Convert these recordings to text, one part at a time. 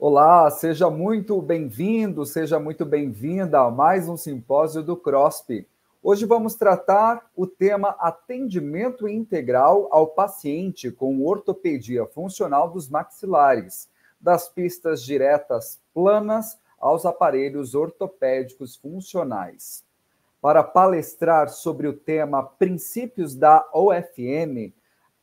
Olá, seja muito bem-vindo, seja muito bem-vinda a mais um simpósio do CROSP. Hoje vamos tratar o tema atendimento integral ao paciente com ortopedia funcional dos maxilares, das pistas diretas planas aos aparelhos ortopédicos funcionais. Para palestrar sobre o tema Princípios da OFM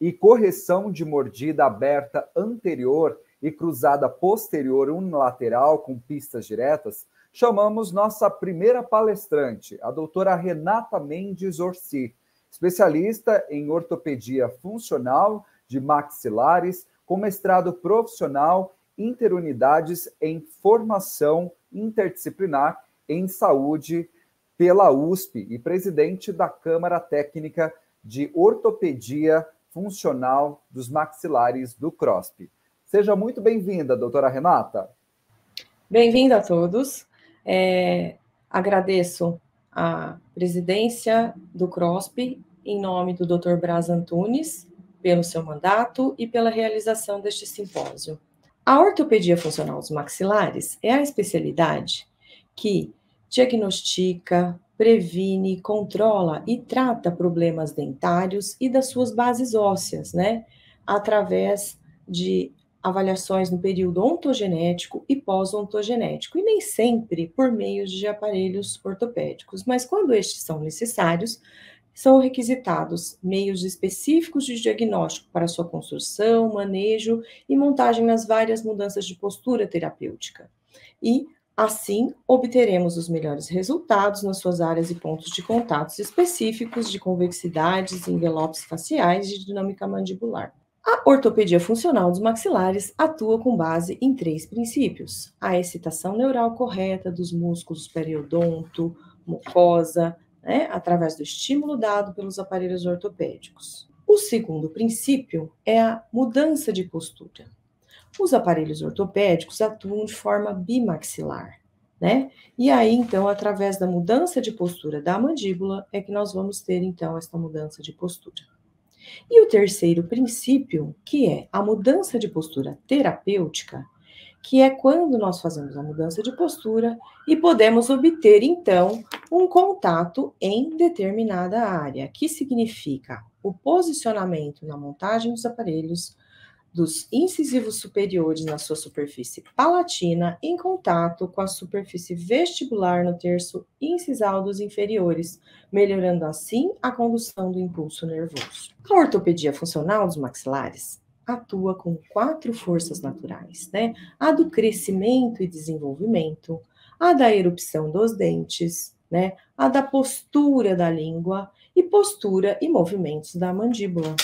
e correção de mordida aberta anterior e cruzada posterior unilateral com pistas diretas, chamamos nossa primeira palestrante, a doutora Renata Mendes Orsi, especialista em ortopedia funcional de maxilares, com mestrado profissional interunidades em formação interdisciplinar em saúde pela USP e presidente da Câmara Técnica de Ortopedia Funcional dos Maxilares do CROSP. Seja muito bem-vinda, doutora Renata. Bem-vinda a todos. Agradeço a presidência do CROSP, em nome do Dr. Braz Antunes, pelo seu mandato e pela realização deste simpósio. A ortopedia funcional dos maxilares é a especialidade que diagnostica, previne, controla e trata problemas dentários e das suas bases ósseas, através de avaliações no período ontogenético e pós-ontogenético, e nem sempre por meio de aparelhos ortopédicos, mas quando estes são necessários, são requisitados meios específicos de diagnóstico para sua construção, manejo e montagem nas várias mudanças de postura terapêutica. E, assim, obteremos os melhores resultados nas suas áreas e pontos de contatos específicos de convexidades, envelopes faciais e dinâmica mandibular. A ortopedia funcional dos maxilares atua com base em 3 princípios: a excitação neural correta dos músculos periodonto, mucosa, através do estímulo dado pelos aparelhos ortopédicos. O segundo princípio é a mudança de postura. Os aparelhos ortopédicos atuam de forma bimaxilar, E aí, então, através da mudança de postura da mandíbula, é que nós vamos ter, então, esta mudança de postura. E o terceiro princípio, que é a mudança de postura terapêutica, que é quando nós fazemos a mudança de postura e podemos obter, então, um contato em determinada área, que significa o posicionamento na montagem dos aparelhos, dos incisivos superiores na sua superfície palatina em contato com a superfície vestibular no terço incisal dos inferiores, melhorando assim a condução do impulso nervoso. A ortopedia funcional dos maxilares atua com 4 forças naturais, A do crescimento e desenvolvimento, a da erupção dos dentes, A da postura da língua e postura e movimentos da mandíbula.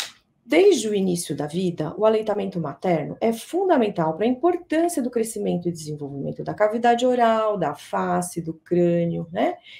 Desde o início da vida, o aleitamento materno é fundamental para a importância do crescimento e desenvolvimento da cavidade oral, da face, do crânio,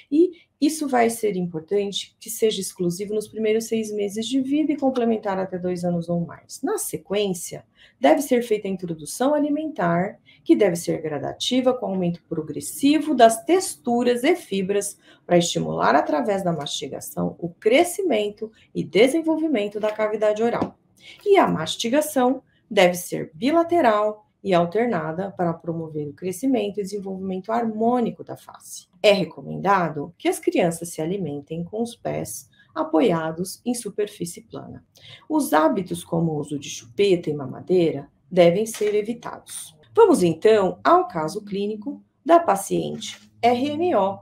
E isso vai ser importante que seja exclusivo nos primeiros 6 meses de vida e complementar até 2 anos ou mais. Na sequência, deve ser feita a introdução alimentar, que deve ser gradativa com aumento progressivo das texturas e fibras para estimular através da mastigação o crescimento e desenvolvimento da cavidade oral. E a mastigação deve ser bilateral e alternada para promover o crescimento e desenvolvimento harmônico da face. É recomendado que as crianças se alimentem com os pés apoiados em superfície plana. Os hábitos como o uso de chupeta e mamadeira devem ser evitados. Vamos então ao caso clínico da paciente RMO,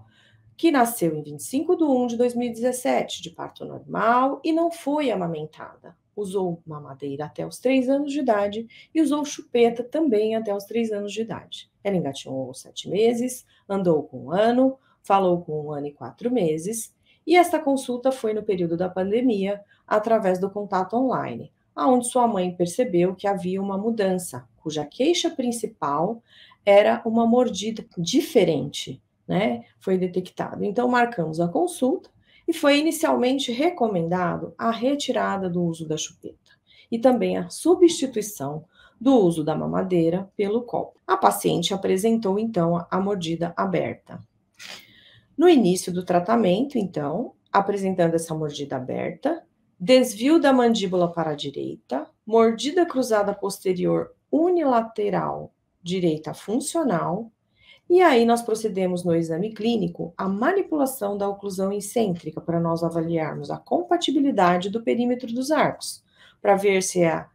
que nasceu em 25/1/2017, de parto normal e não foi amamentada. Usou mamadeira até os 3 anos de idade e usou chupeta também até os 3 anos de idade. Ela engatinhou aos 7 meses, andou com 1 ano, falou com 1 ano e 4 meses, e esta consulta foi no período da pandemia, através do contato online, onde sua mãe percebeu que havia uma mudança, cuja queixa principal era uma mordida diferente, Foi detectado. Então, marcamos a consulta e foi inicialmente recomendado a retirada do uso da chupeta e também a substituição do uso da mamadeira pelo copo. A paciente apresentou, então, a mordida aberta. No início do tratamento, então, apresentando essa mordida aberta, desvio da mandíbula para a direita, mordida cruzada posterior unilateral direita funcional, e aí nós procedemos no exame clínico a manipulação da oclusão excêntrica para nós avaliarmos a compatibilidade do perímetro dos arcos, para ver se a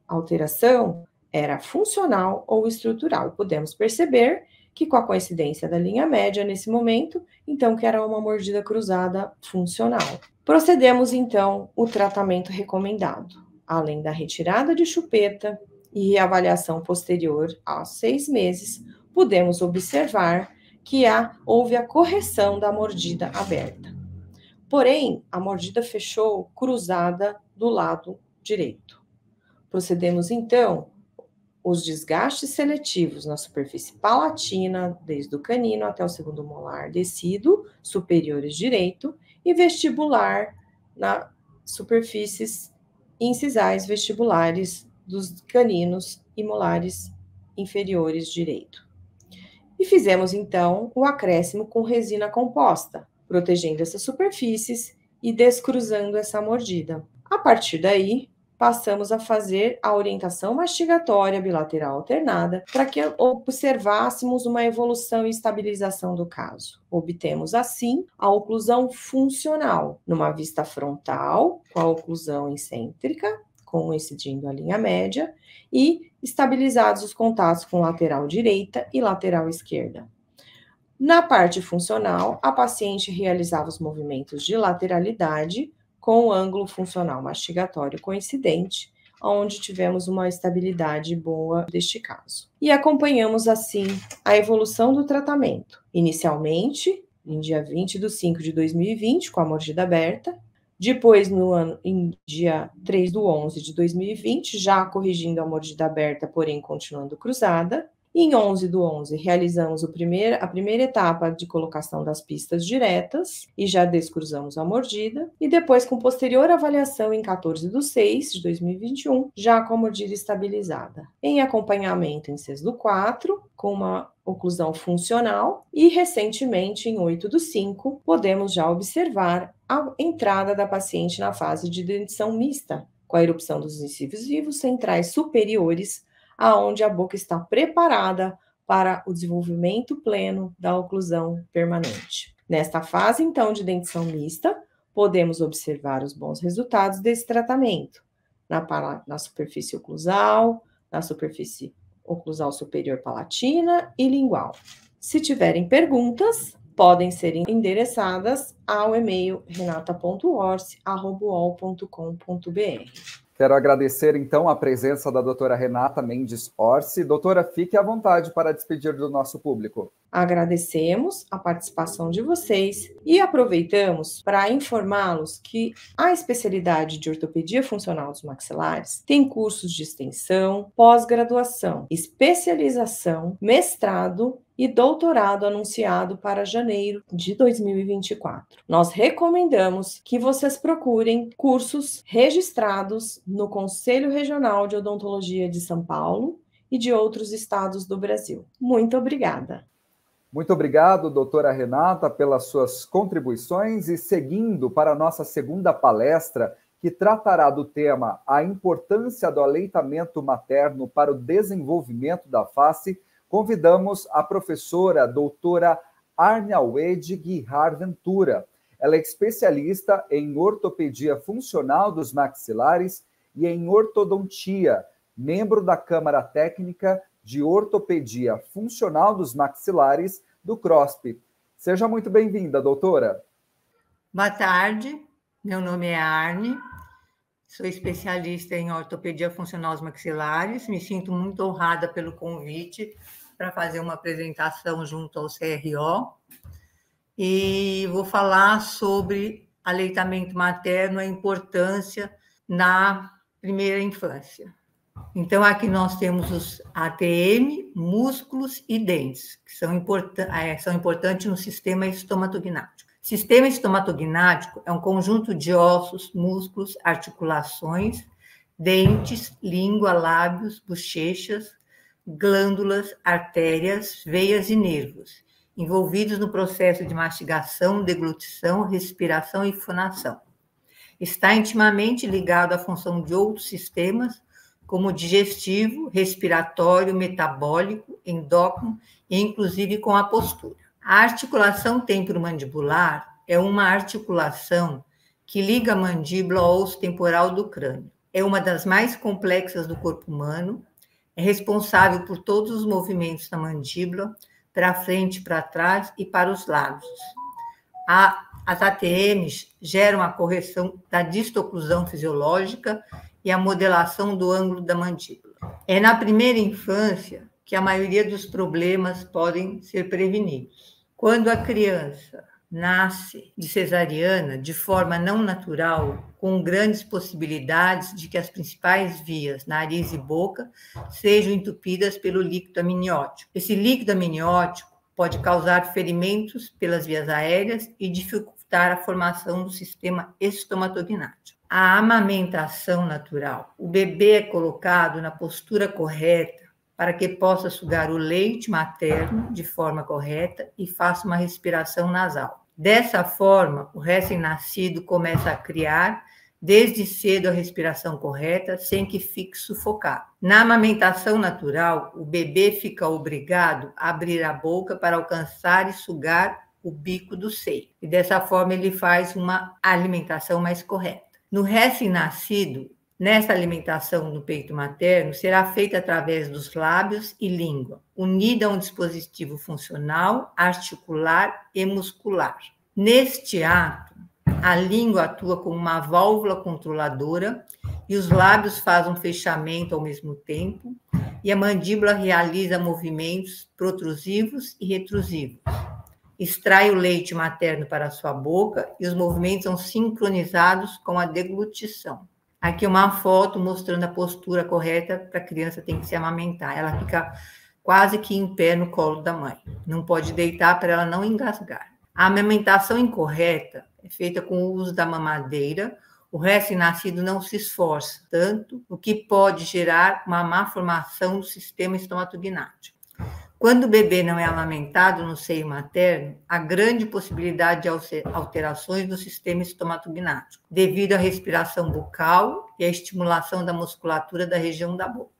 alteração era funcional ou estrutural. Podemos perceber que com a coincidência da linha média nesse momento, então que era uma mordida cruzada funcional. Procedemos então o tratamento recomendado, além da retirada de chupeta e reavaliação posterior aos 6 meses, podemos observar que houve a correção da mordida aberta. Porém, a mordida fechou cruzada do lado direito. Procedemos então os desgastes seletivos na superfície palatina, desde o canino até o segundo molar descido, superiores direito, e vestibular nas superfícies incisais vestibulares dos caninos e molares inferiores direito. E fizemos então o acréscimo com resina composta, protegendo essas superfícies e descruzando essa mordida. A partir daí, passamos a fazer a orientação mastigatória bilateral alternada para que observássemos uma evolução e estabilização do caso. Obtemos, assim, a oclusão funcional, numa vista frontal, com a oclusão excêntrica, coincidindo a linha média, e estabilizados os contatos com lateral direita e lateral esquerda. Na parte funcional, a paciente realizava os movimentos de lateralidade, com o ângulo funcional mastigatório coincidente, onde tivemos uma estabilidade boa deste caso. E acompanhamos, assim, a evolução do tratamento. Inicialmente, em dia 20/5/2020, com a mordida aberta, depois, em dia 3/11/2020, já corrigindo a mordida aberta, porém continuando cruzada. Em 11/11, realizamos a primeira etapa de colocação das pistas diretas e já descruzamos a mordida. E depois, com posterior avaliação em 14/6/2021, já com a mordida estabilizada. Em acompanhamento em 6/4, com uma oclusão funcional. E, recentemente, em 8/5, podemos já observar a entrada da paciente na fase de dentição mista, com a erupção dos incisivos centrais superiores, aonde a boca está preparada para o desenvolvimento pleno da oclusão permanente. Nesta fase, então, de dentição mista, podemos observar os bons resultados desse tratamento na superfície oclusal, na superfície oclusal superior palatina e lingual. Se tiverem perguntas, podem ser endereçadas ao e-mail renata.orsi@uol.com.br. Quero agradecer, então, a presença da doutora Renata Mendes Orsi. Doutora, fique à vontade para despedir do nosso público. Agradecemos a participação de vocês e aproveitamos para informá-los que a especialidade de ortopedia funcional dos maxilares tem cursos de extensão, pós-graduação, especialização, mestrado e doutorado anunciado para janeiro de 2024. Nós recomendamos que vocês procurem cursos registrados no Conselho Regional de Odontologia de São Paulo e de outros estados do Brasil. Muito obrigada. Muito obrigado, doutora Renata, pelas suas contribuições, e seguindo para a nossa segunda palestra, que tratará do tema A Importância do Aleitamento Materno para o Desenvolvimento da Face, convidamos a professora doutora Arnauede Guihar Ventura. Ela é especialista em ortopedia funcional dos maxilares e em ortodontia, membro da Câmara Técnica de Ortopedia Funcional dos Maxilares do CROSP. Seja muito bem-vinda, doutora. Boa tarde, meu nome é Arne, sou especialista em ortopedia funcional dos maxilares, me sinto muito honrada pelo convite para fazer uma apresentação junto ao CRO e vou falar sobre aleitamento materno, a importância na primeira infância. Então, aqui nós temos os ATM, músculos e dentes, que são importantes no sistema estomatognático. Sistema estomatognático é um conjunto de ossos, músculos, articulações, dentes, língua, lábios, bochechas, glândulas, artérias, veias e nervos, envolvidos no processo de mastigação, deglutição, respiração e fonação. Está intimamente ligado à função de outros sistemas, como digestivo, respiratório, metabólico, endócrino e inclusive com a postura. A articulação temporomandibular é uma articulação que liga a mandíbula ao osso temporal do crânio. É uma das mais complexas do corpo humano, é responsável por todos os movimentos da mandíbula, para frente, para trás e para os lados. As ATMs geram a correção da distoclusão fisiológica e a modelação do ângulo da mandíbula. É na primeira infância que a maioria dos problemas podem ser prevenidos. Quando a criança nasce de cesariana de forma não natural, com grandes possibilidades de que as principais vias, nariz e boca, sejam entupidas pelo líquido amniótico. Esse líquido amniótico pode causar ferimentos pelas vias aéreas e dificultar a formação do sistema estomatognático. A amamentação natural. O bebê é colocado na postura correta para que possa sugar o leite materno de forma correta e faça uma respiração nasal. Dessa forma, o recém-nascido começa a criar desde cedo a respiração correta, sem que fique sufocado. Na amamentação natural, o bebê fica obrigado a abrir a boca para alcançar e sugar o bico do seio. E dessa forma ele faz uma alimentação mais correta. No recém-nascido, nessa alimentação no peito materno, será feita através dos lábios e língua, unida a um dispositivo funcional, articular e muscular. Neste ato, a língua atua como uma válvula controladora e os lábios fazem um fechamento ao mesmo tempo e a mandíbula realiza movimentos protrusivos e retrusivos. Extrai o leite materno para a sua boca e os movimentos são sincronizados com a deglutição. Aqui uma foto mostrando a postura correta para a criança tem que se amamentar. Ela fica quase que em pé no colo da mãe. Não pode deitar para ela não engasgar. A amamentação incorreta é feita com o uso da mamadeira. O recém-nascido não se esforça tanto, o que pode gerar uma má formação do sistema estomatognático. Quando o bebê não é amamentado no seio materno, há grande possibilidade de alterações no sistema estomatognático, devido à respiração bucal e à estimulação da musculatura da região da boca.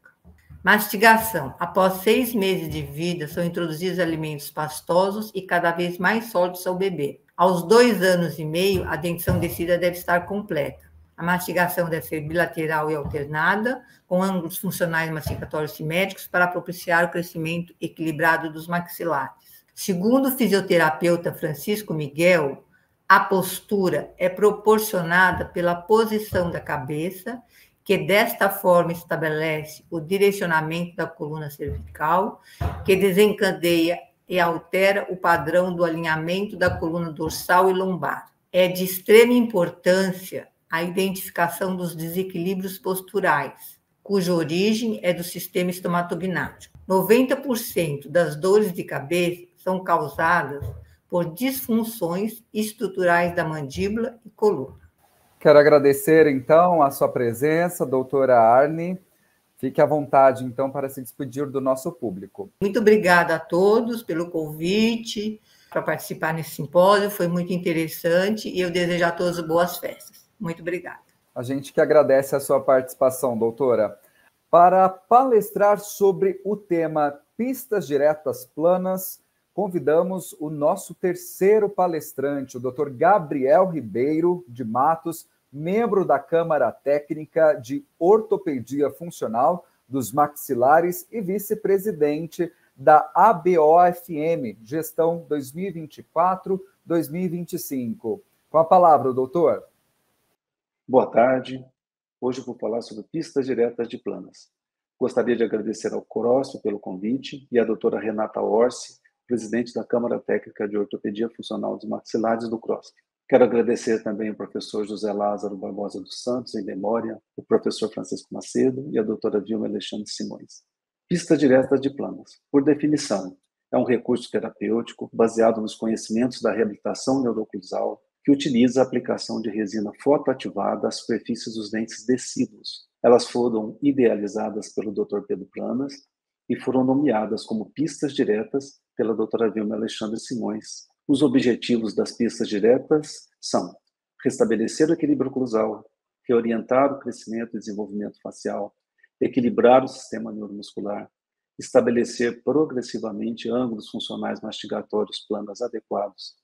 Mastigação. Após 6 meses de vida, são introduzidos alimentos pastosos e cada vez mais sólidos ao bebê. Aos 2 anos e meio, a dentição descida deve estar completa. A mastigação deve ser bilateral e alternada, com ângulos funcionais mastigatórios simétricos para propiciar o crescimento equilibrado dos maxilares. Segundo o fisioterapeuta Francisco Miguel, a postura é proporcionada pela posição da cabeça, que desta forma estabelece o direcionamento da coluna cervical, que desencadeia e altera o padrão do alinhamento da coluna dorsal e lombar. É de extrema importância a identificação dos desequilíbrios posturais, cuja origem é do sistema estomatognático. 90% das dores de cabeça são causadas por disfunções estruturais da mandíbula e coluna. Quero agradecer, então, a sua presença, doutora Arne. Fique à vontade, então, para se despedir do nosso público. Muito obrigada a todos pelo convite para participar nesse simpósio. Foi muito interessante e eu desejo a todos boas festas. Muito obrigada. A gente que agradece a sua participação, doutora. Para palestrar sobre o tema Pistas Diretas Planas, convidamos o nosso terceiro palestrante, o Dr. Gabriel Ribeiro de Matos, membro da Câmara Técnica de Ortopedia Funcional dos Maxilares e vice-presidente da ABOFM, Gestão 2024-2025. Com a palavra, doutor. Boa tarde. Hoje eu vou falar sobre pistas diretas de planas. Gostaria de agradecer ao CROSP pelo convite e à doutora Renata Orsi, presidente da Câmara Técnica de Ortopedia Funcional dos Maxilares do CROSP. Quero agradecer também ao professor José Lázaro Barbosa dos Santos, em memória, o professor Francisco Macedo e a doutora Vilma Alexandre Simões. Pistas diretas de planas, por definição, é um recurso terapêutico baseado nos conhecimentos da reabilitação neuroclusal que utiliza a aplicação de resina fotoativada às superfícies dos dentes decíduos. Elas foram idealizadas pelo Dr. Pedro Planas e foram nomeadas como pistas diretas pela doutora Vilma Alexandre Simões. Os objetivos das pistas diretas são restabelecer o equilíbrio oclusal, reorientar o crescimento e desenvolvimento facial, equilibrar o sistema neuromuscular, estabelecer progressivamente ângulos funcionais mastigatórios planos adequados,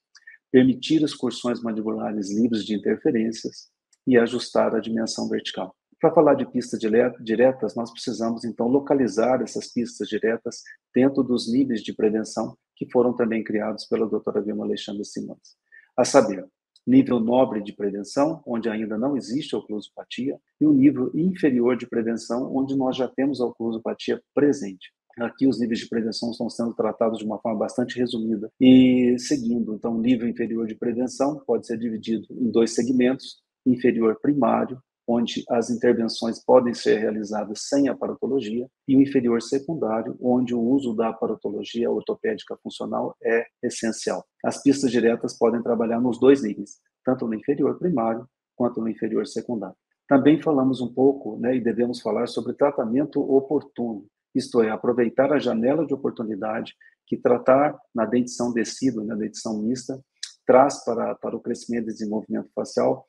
permitir excursões mandibulares livres de interferências e ajustar a dimensão vertical. Para falar de pistas diretas, nós precisamos, então, localizar essas pistas diretas dentro dos níveis de prevenção que foram também criados pela doutora Vilma Alexandre Simões. A saber, nível nobre de prevenção, onde ainda não existe oclusopatia, e o nível inferior de prevenção, onde nós já temos a oclusopatia presente. Aqui os níveis de prevenção estão sendo tratados de uma forma bastante resumida. E seguindo, então, o nível inferior de prevenção pode ser dividido em 2 segmentos, inferior primário, onde as intervenções podem ser realizadas sem aparatologia, e o inferior secundário, onde o uso da aparatologia ortopédica funcional é essencial. As pistas diretas podem trabalhar nos 2 níveis, tanto no inferior primário quanto no inferior secundário. Também falamos um pouco, e devemos falar sobre tratamento oportuno, isto é, aproveitar a janela de oportunidade que tratar na dentição decídua, na dentição mista, traz para o crescimento e desenvolvimento facial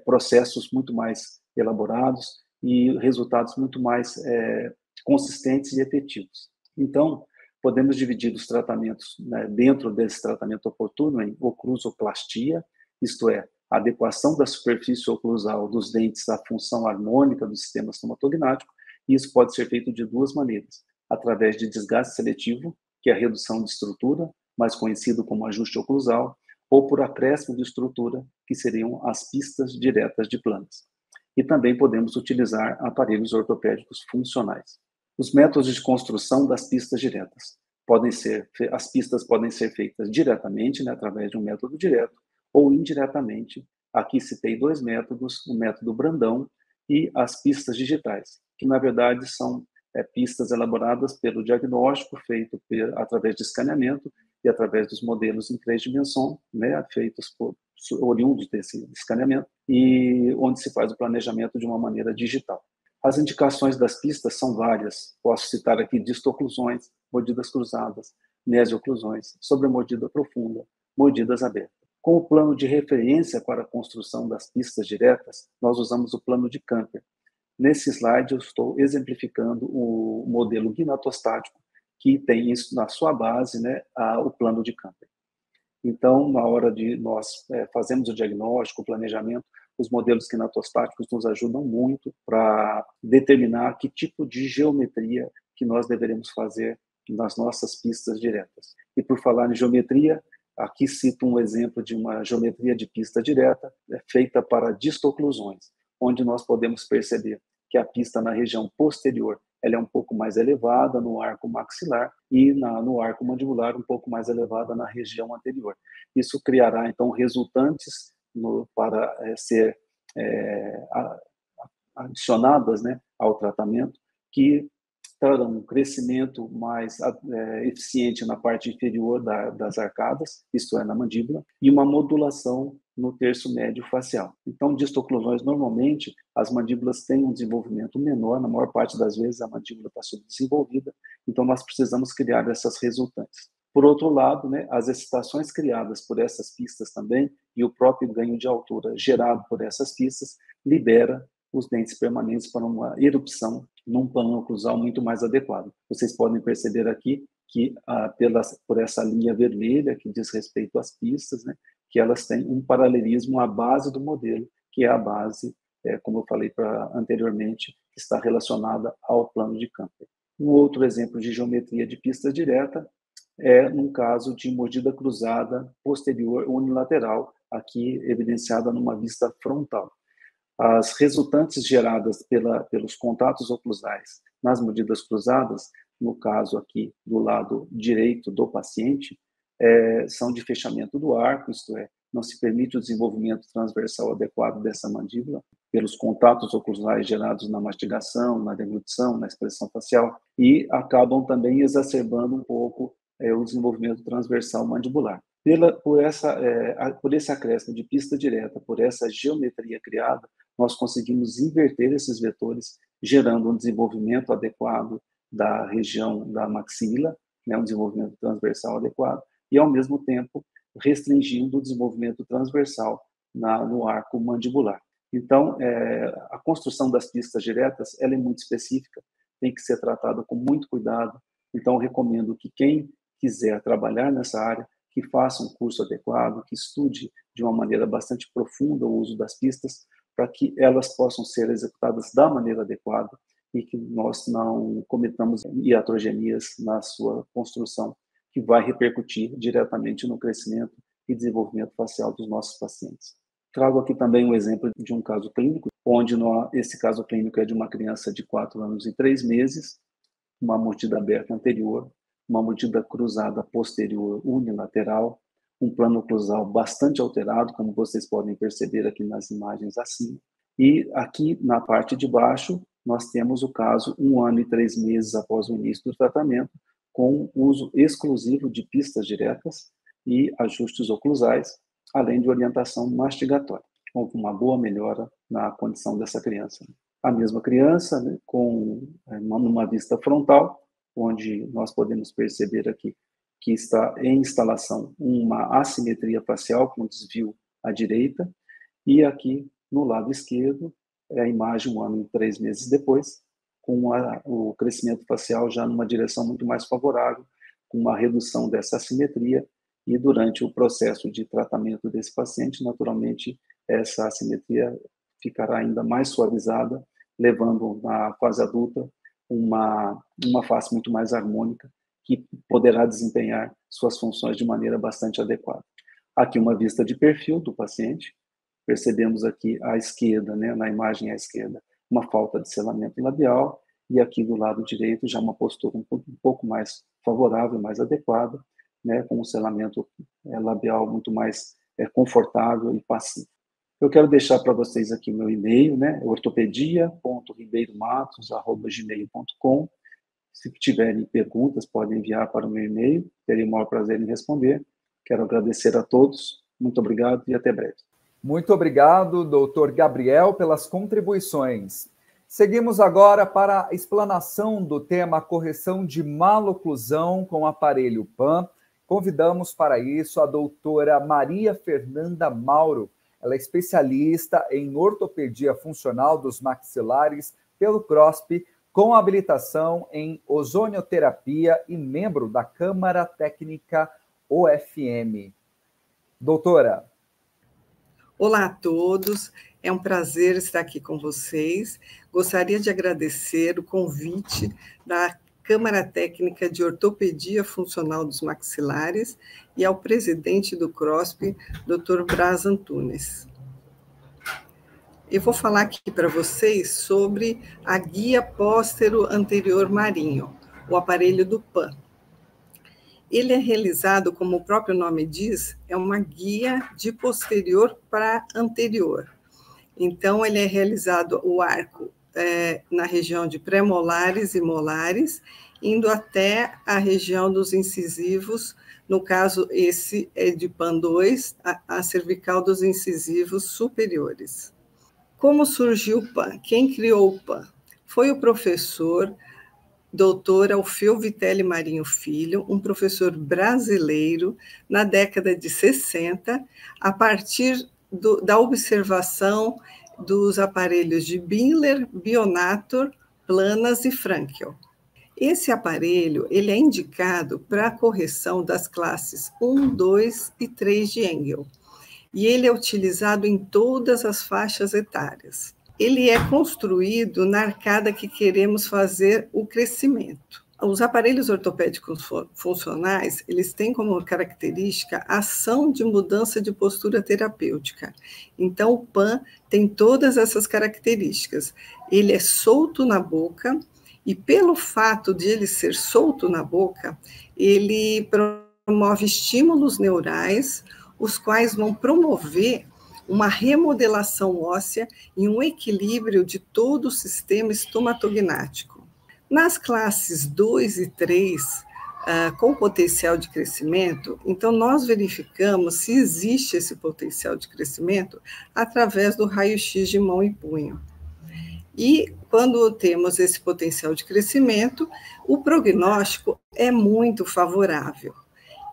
processos muito mais elaborados e resultados muito mais consistentes e efetivos. Então, podemos dividir os tratamentos dentro desse tratamento oportuno em oclusoplastia, isto é, a adequação da superfície oclusal dos dentes à função harmônica do sistema estomatognático, e isso pode ser feito de 2 maneiras, através de desgaste seletivo, que é a redução de estrutura, mais conhecido como ajuste oclusal, ou por acréscimo de estrutura, que seriam as pistas diretas de planas. E também podemos utilizar aparelhos ortopédicos funcionais. Os métodos de construção das pistas diretas. As pistas podem ser feitas diretamente, através de um método direto, ou indiretamente. Aqui citei 2 métodos, o método Brandão e as pistas digitais, que na verdade são pistas elaboradas pelo diagnóstico feito através de escaneamento e através dos modelos em 3 dimensões, feitos oriundos desse escaneamento, e onde se faz o planejamento de uma maneira digital. As indicações das pistas são várias. Posso citar aqui distoclusões, mordidas cruzadas, mesioclusões, sobremordida profunda, mordidas abertas. Como plano de referência para a construção das pistas diretas, nós usamos o plano de Camper. Nesse slide, eu estou exemplificando o modelo guinatostático, que tem isso na sua base, o plano de Camper. Então, na hora de nós fazermos o diagnóstico, o planejamento, os modelos guinatostáticos nos ajudam muito para determinar que tipo de geometria que nós deveremos fazer nas nossas pistas diretas. E por falar em geometria, aqui cito um exemplo de uma geometria de pista direta feita para distoclusões, onde nós podemos perceber que a pista na região posterior ela é um pouco mais elevada no arco maxilar e no arco mandibular um pouco mais elevada na região anterior. Isso criará, então, resultantes para ser adicionadas ao tratamento, que trarão um crescimento mais eficiente na parte inferior das arcadas, isto é, na mandíbula, e uma modulação no terço médio facial. Então, distoclusões, normalmente, as mandíbulas têm um desenvolvimento menor, na maior parte das vezes a mandíbula está subdesenvolvida, então nós precisamos criar essas resultantes. Por outro lado, as excitações criadas por essas pistas também, e o próprio ganho de altura gerado por essas pistas, libera os dentes permanentes para uma erupção num plano oclusal muito mais adequado. Vocês podem perceber aqui que, por essa linha vermelha que diz respeito às pistas, que elas têm um paralelismo à base do modelo, que é a base, como eu falei anteriormente, que está relacionada ao plano de Camper. Um outro exemplo de geometria de pista direta é num caso de mordida cruzada posterior unilateral, aqui evidenciada numa vista frontal. As resultantes geradas pelos contatos oclusais nas mordidas cruzadas, no caso aqui do lado direito do paciente, são de fechamento do arco, isto é, não se permite o desenvolvimento transversal adequado dessa mandíbula, pelos contatos oclusais gerados na mastigação, na deglutição, na expressão facial, e acabam também exacerbando um pouco o desenvolvimento transversal mandibular. Por esse acréscimo de pista direta, por essa geometria criada, nós conseguimos inverter esses vetores, gerando um desenvolvimento adequado da região da maxila, um desenvolvimento transversal adequado, e, ao mesmo tempo, restringindo o desenvolvimento transversal no arco mandibular. Então, a construção das pistas diretas, ela é muito específica, tem que ser tratada com muito cuidado. Então, eu recomendo que quem quiser trabalhar nessa área, que faça um curso adequado, que estude de uma maneira bastante profunda o uso das pistas, para que elas possam ser executadas da maneira adequada e que nós não cometamos iatrogenias na sua construção, que vai repercutir diretamente no crescimento e desenvolvimento facial dos nossos pacientes. Trago aqui também um exemplo de um caso clínico, onde esse caso clínico é de uma criança de 4 anos e 3 meses, uma mordida aberta anterior, uma mordida cruzada posterior unilateral, um plano oclusal bastante alterado, como vocês podem perceber aqui nas imagens acima. E aqui na parte de baixo, nós temos o caso 1 ano e 3 meses após o início do tratamento, com uso exclusivo de pistas diretas e ajustes oclusais, além de orientação mastigatória. Houve uma boa melhora na condição dessa criança. A mesma criança, né, com uma vista frontal, onde nós podemos perceber aqui que está em instalação uma assimetria facial com desvio à direita, e aqui no lado esquerdo é a imagem 1 ano e 3 meses depois, com o crescimento facial já numa direção muito mais favorável, com uma redução dessa assimetria, e durante o processo de tratamento desse paciente, naturalmente, essa assimetria ficará ainda mais suavizada, levando na fase adulta uma face muito mais harmônica, que poderá desempenhar suas funções de maneira bastante adequada. Aqui uma vista de perfil do paciente, percebemos aqui à esquerda, né, na imagem à esquerda, uma falta de selamento labial, e aqui do lado direito já uma postura um pouco mais favorável, mais adequada, né, com um selamento labial muito mais confortável e passivo. Eu quero deixar para vocês aqui meu e-mail, né, ortopedia.ribeiromatos@gmail.com. Se tiverem perguntas, podem enviar para o meu e-mail, terei o maior prazer em responder. Quero agradecer a todos, muito obrigado e até breve. Muito obrigado, doutor Gabriel, pelas contribuições. Seguimos agora para a explanação do tema correção de maloclusão com aparelho PAN. Convidamos para isso a doutora Maria Fernanda Mauro. Ela é especialista em ortopedia funcional dos maxilares pelo CROSP, com habilitação em ozonioterapia e membro da Câmara Técnica OFM. Doutora. Olá a todos, é um prazer estar aqui com vocês. Gostaria de agradecer o convite da Câmara Técnica de Ortopedia Funcional dos Maxilares e ao presidente do CROSP, Dr. Braz Antunes. Eu vou falar aqui para vocês sobre a guia póstero-anterior marinho, o aparelho do PAN. Ele é realizado, como o próprio nome diz, é uma guia de posterior para anterior. Então, ele é realizado o arco na região de pré-molares e molares, indo até a região dos incisivos, no caso, esse é de PAN 2, a cervical dos incisivos superiores. Como surgiu o PAN? Quem criou o PAN? Foi o professor Dr. Alfeu Vitelli Marinho Filho, um professor brasileiro, na década de 60, a partir da observação dos aparelhos de Binler, Bionator, Planas e Frankel. Esse aparelho ele é indicado para a correção das classes 1, 2 e 3 de Engel, e ele é utilizado em todas as faixas etárias. Ele é construído na arcada que queremos fazer o crescimento. Os aparelhos ortopédicos funcionais, eles têm como característica a ação de mudança de postura terapêutica. Então, o PAN tem todas essas características. Ele é solto na boca e, pelo fato de ele ser solto na boca, ele promove estímulos neurais, os quais vão promover uma remodelação óssea e um equilíbrio de todo o sistema estomatognático. Nas classes 2 e 3, com potencial de crescimento, então nós verificamos se existe esse potencial de crescimento através do raio-x de mão e punho. E quando temos esse potencial de crescimento, o prognóstico é muito favorável.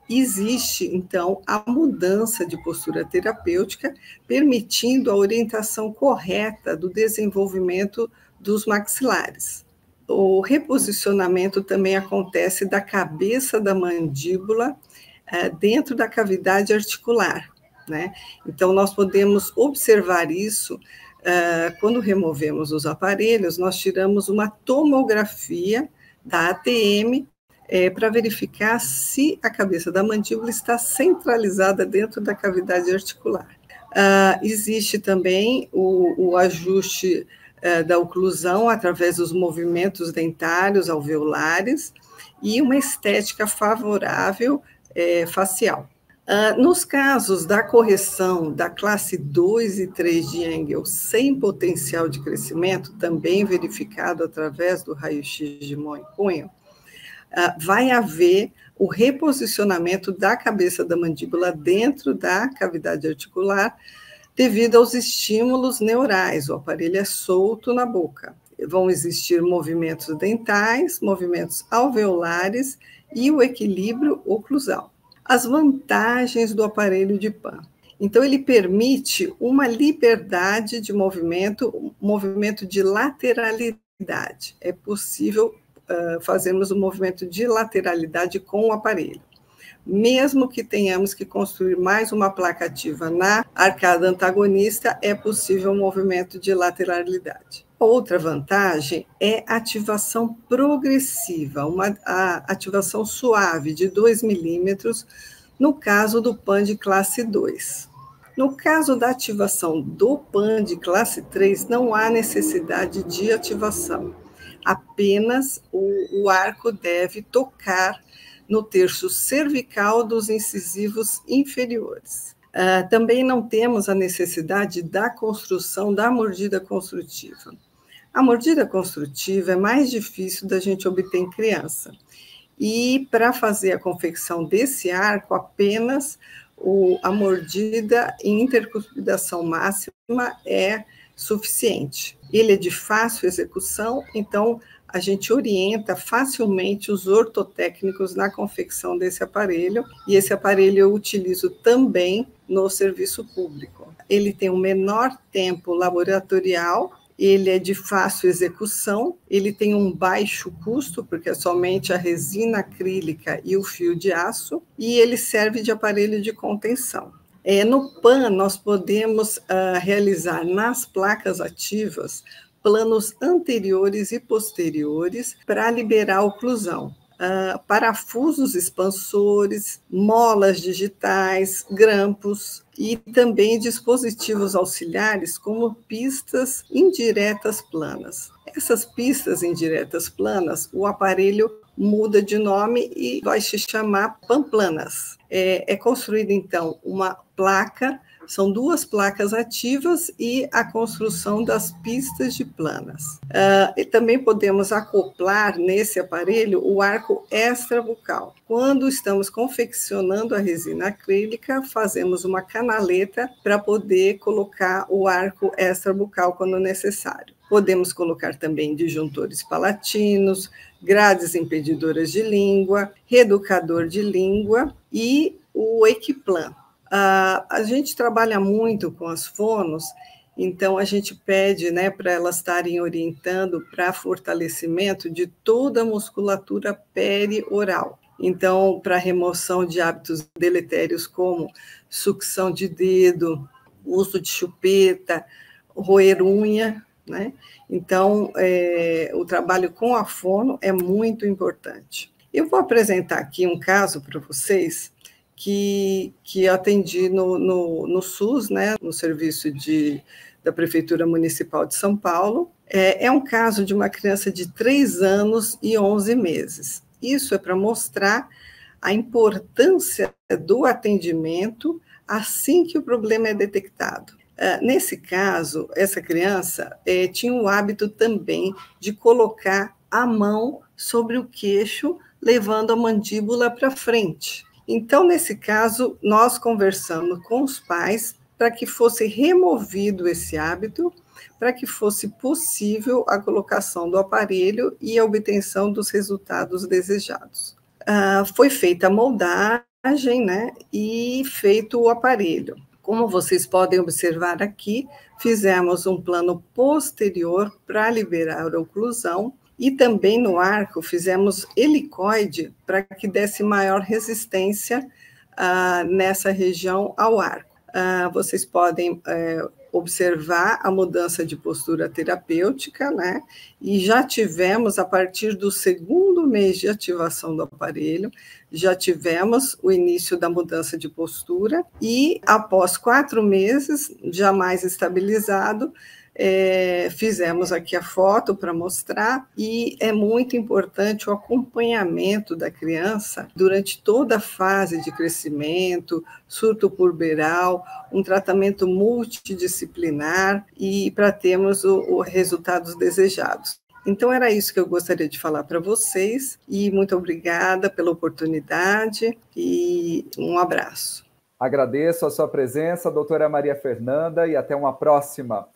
existe, então, a mudança de postura terapêutica, permitindo a orientação correta do desenvolvimento dos maxilares. O reposicionamento também acontece da cabeça da mandíbula dentro da cavidade articular, né? Então, nós podemos observar isso quando removemos os aparelhos, nós tiramos uma tomografia da ATM para verificar se a cabeça da mandíbula está centralizada dentro da cavidade articular. Existe também o ajuste da oclusão através dos movimentos dentários alveolares e uma estética favorável facial. Nos casos da correção da classe 2 e 3 de Engel sem potencial de crescimento, também verificado através do raio-x de mão e punho, vai haver o reposicionamento da cabeça da mandíbula dentro da cavidade articular devido aos estímulos neurais. O aparelho é solto na boca. Vão existir movimentos dentais, movimentos alveolares e o equilíbrio oclusal. As vantagens do aparelho de Pan. Então, ele permite uma liberdade de movimento de lateralidade. É possível fazermos o movimento de lateralidade com o aparelho. Mesmo que tenhamos que construir mais uma placa ativa na arcada antagonista, é possível um movimento de lateralidade. Outra vantagem é a ativação progressiva, a ativação suave de 2 milímetros, no caso do PAN de classe 2. No caso da ativação do PAN de classe 3, não há necessidade de ativação. Apenas o arco deve tocar no terço cervical dos incisivos inferiores. Também não temos a necessidade da construção da mordida construtiva. A mordida construtiva é mais difícil da gente obter em criança. E para fazer a confecção desse arco, apenas a mordida em intercuspidação máxima é suficiente. Ele é de fácil execução, então a gente orienta facilmente os ortotécnicos na confecção desse aparelho, e esse aparelho eu utilizo também no serviço público. Ele tem um menor tempo laboratorial, ele é de fácil execução, ele tem um baixo custo, porque é somente a resina acrílica e o fio de aço, e ele serve de aparelho de contenção. No PAN, nós podemos realizar nas placas ativas planos anteriores e posteriores para liberar a oclusão. Parafusos expansores, molas digitais, grampos e também dispositivos auxiliares como pistas indiretas planas. Essas pistas indiretas planas, o aparelho muda de nome e vai se chamar panplanas. É construída, então, uma placa, são 2 placas ativas e a construção das pistas de planas. E também podemos acoplar nesse aparelho o arco extrabucal. Quando estamos confeccionando a resina acrílica, fazemos uma canaleta para poder colocar o arco extrabucal quando necessário. Podemos colocar também disjuntores palatinos, grades impedidoras de língua, reeducador de língua e o Equiplan. A gente trabalha muito com as fonos, então a gente pede, né, para elas estarem orientando para fortalecimento de toda a musculatura perioral. Então, para remoção de hábitos deletérios como sucção de dedo, uso de chupeta, roer unha, né? Então, o trabalho com a fono é muito importante. Eu vou apresentar aqui um caso para vocês que atendi no SUS, né, no serviço da Prefeitura Municipal de São Paulo. É um caso de uma criança de 3 anos e 11 meses. Isso é para mostrar a importância do atendimento assim que o problema é detectado. Nesse caso, essa criança tinha o hábito também de colocar a mão sobre o queixo, levando a mandíbula para frente. Então, nesse caso, nós conversamos com os pais para que fosse removido esse hábito, para que fosse possível a colocação do aparelho e a obtenção dos resultados desejados. Foi feita a moldagem, imagem, né, e feito o aparelho. Como vocês podem observar aqui, fizemos um plano posterior para liberar a oclusão e também no arco fizemos helicoide para que desse maior resistência nessa região ao arco. Vocês podem observar a mudança de postura terapêutica, né? E já tivemos, a partir do segundo mês de ativação do aparelho, já tivemos o início da mudança de postura e, após 4 meses, já mais estabilizado, fizemos aqui a foto para mostrar, e é muito importante o acompanhamento da criança durante toda a fase de crescimento, surto puberal, um tratamento multidisciplinar e para termos os resultados desejados. Então, era isso que eu gostaria de falar para vocês, e muito obrigada pela oportunidade e um abraço. Agradeço a sua presença, doutora Maria Fernanda, e até uma próxima.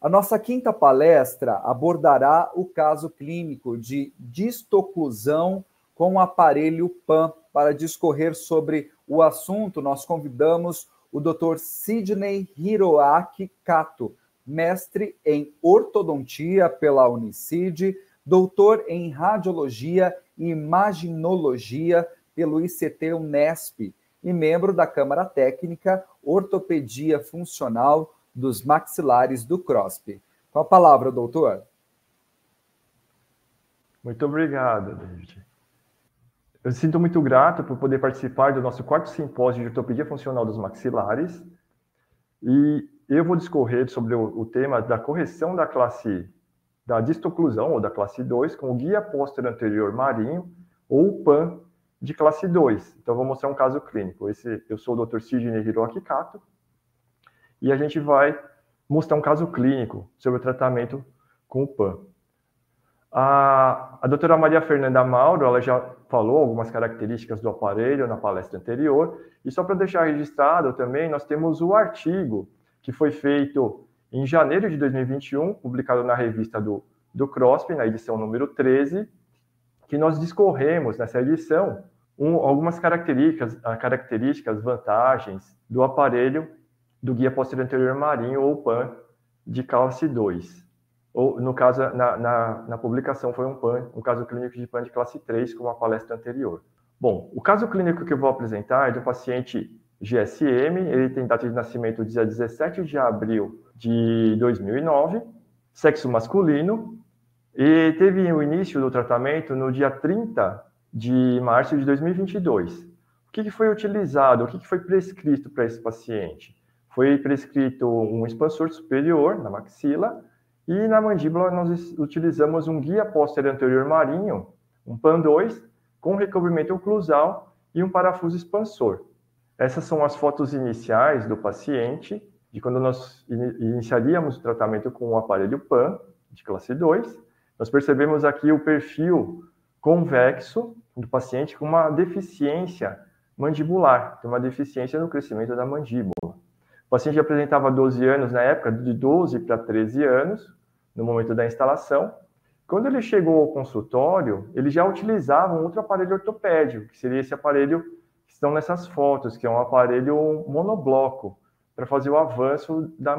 A nossa quinta palestra abordará o caso clínico de distoclusão com o aparelho PAN. Para discorrer sobre o assunto, nós convidamos o Dr. Sidney Hiroaki Kato, mestre em ortodontia pela Unicid, doutor em radiologia e imaginologia pelo ICT Unesp e membro da Câmara Técnica Ortopedia Funcional dos Maxilares do CROSP. Com a palavra, doutor. Muito obrigado, David. Eu sinto muito grato por poder participar do nosso 4º simpósio de ortopedia funcional dos maxilares, e eu vou discorrer sobre o tema da correção da distoclusão, ou da classe 2, com o guia posterior anterior marinho, ou PAN, de classe 2. Então, vou mostrar um caso clínico. Eu sou o Dr. Sidney Hiroaki Kato, e a gente vai mostrar um caso clínico sobre o tratamento com o PAN. A doutora Maria Fernanda Mauro, ela já falou algumas características do aparelho na palestra anterior, e só para deixar registrado também, nós temos o artigo que foi feito em janeiro de 2021, publicado na revista do CROSP, na edição número 13, que nós discorremos nessa edição algumas características, vantagens do aparelho do guia posterior anterior marinho, ou PAN, de classe 2. Ou, no caso, na publicação foi um caso clínico de PAN de classe 3, como a palestra anterior. Bom, o caso clínico que eu vou apresentar é do paciente GSM, ele tem data de nascimento dia 17 de abril de 2009, sexo masculino, e teve o início do tratamento no dia 30 de março de 2022. O que foi utilizado, o que foi prescrito para esse paciente? Foi prescrito um expansor superior na maxila, e na mandíbula nós utilizamos um guia posterior anterior marinho, um PAN 2, com recobrimento oclusal e um parafuso expansor. Essas são as fotos iniciais do paciente, de quando nós iniciaríamos o tratamento com o aparelho PAN, de classe 2. Nós percebemos aqui o perfil convexo do paciente com uma deficiência mandibular, tem uma deficiência no crescimento da mandíbula. O paciente apresentava 12 anos na época, de 12 para 13 anos, no momento da instalação. Quando ele chegou ao consultório, ele já utilizava um outro aparelho ortopédico, que seria esse aparelho que estão nessas fotos, que é um aparelho monobloco, para fazer o avanço da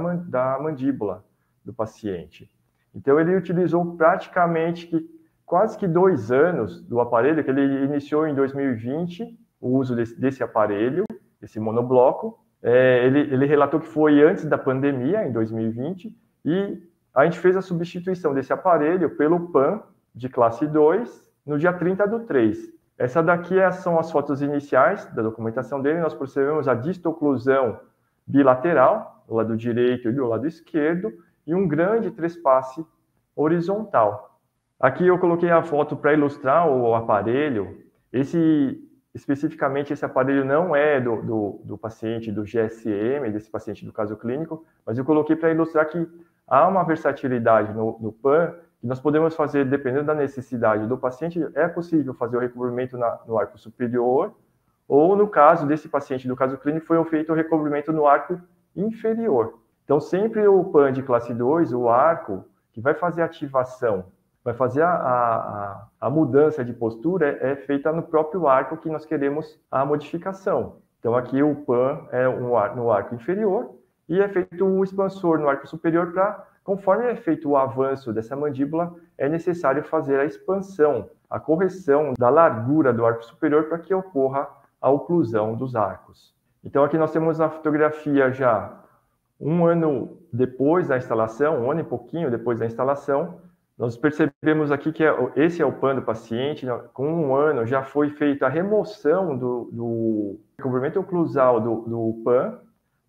mandíbula do paciente. Então, ele utilizou praticamente quase que 2 anos do aparelho, que ele iniciou em 2020, o uso desse aparelho, esse monobloco. Ele relatou que foi antes da pandemia, em 2020, e a gente fez a substituição desse aparelho pelo PAN de classe 2 no dia 30/3. Essa daqui são as fotos iniciais da documentação dele. Nós percebemos a distoclusão bilateral, do lado direito e do lado esquerdo, e um grande trespasse horizontal. Aqui eu coloquei a foto para ilustrar o aparelho. Especificamente, esse aparelho não é do paciente do GSM, desse paciente do caso clínico, mas eu coloquei para ilustrar que há uma versatilidade no PAN, que nós podemos fazer, dependendo da necessidade do paciente, é possível fazer o recobrimento no arco superior, ou no caso desse paciente do caso clínico, foi feito o recobrimento no arco inferior. Então, sempre o PAN de classe 2, o arco, que vai fazer a ativação vai fazer a mudança de postura é feita no próprio arco que nós queremos a modificação. Então, aqui o PAN é no arco inferior e é feito um expansor no arco superior para, conforme é feito o avanço dessa mandíbula, é necessário fazer a expansão, a correção da largura do arco superior para que ocorra a oclusão dos arcos. Então, aqui nós temos a fotografia já um ano depois da instalação, um ano e pouquinho depois da instalação. Nós percebemos aqui que esse é o PAN do paciente. Com um ano já foi feita a remoção do recobrimento oclusal do PAN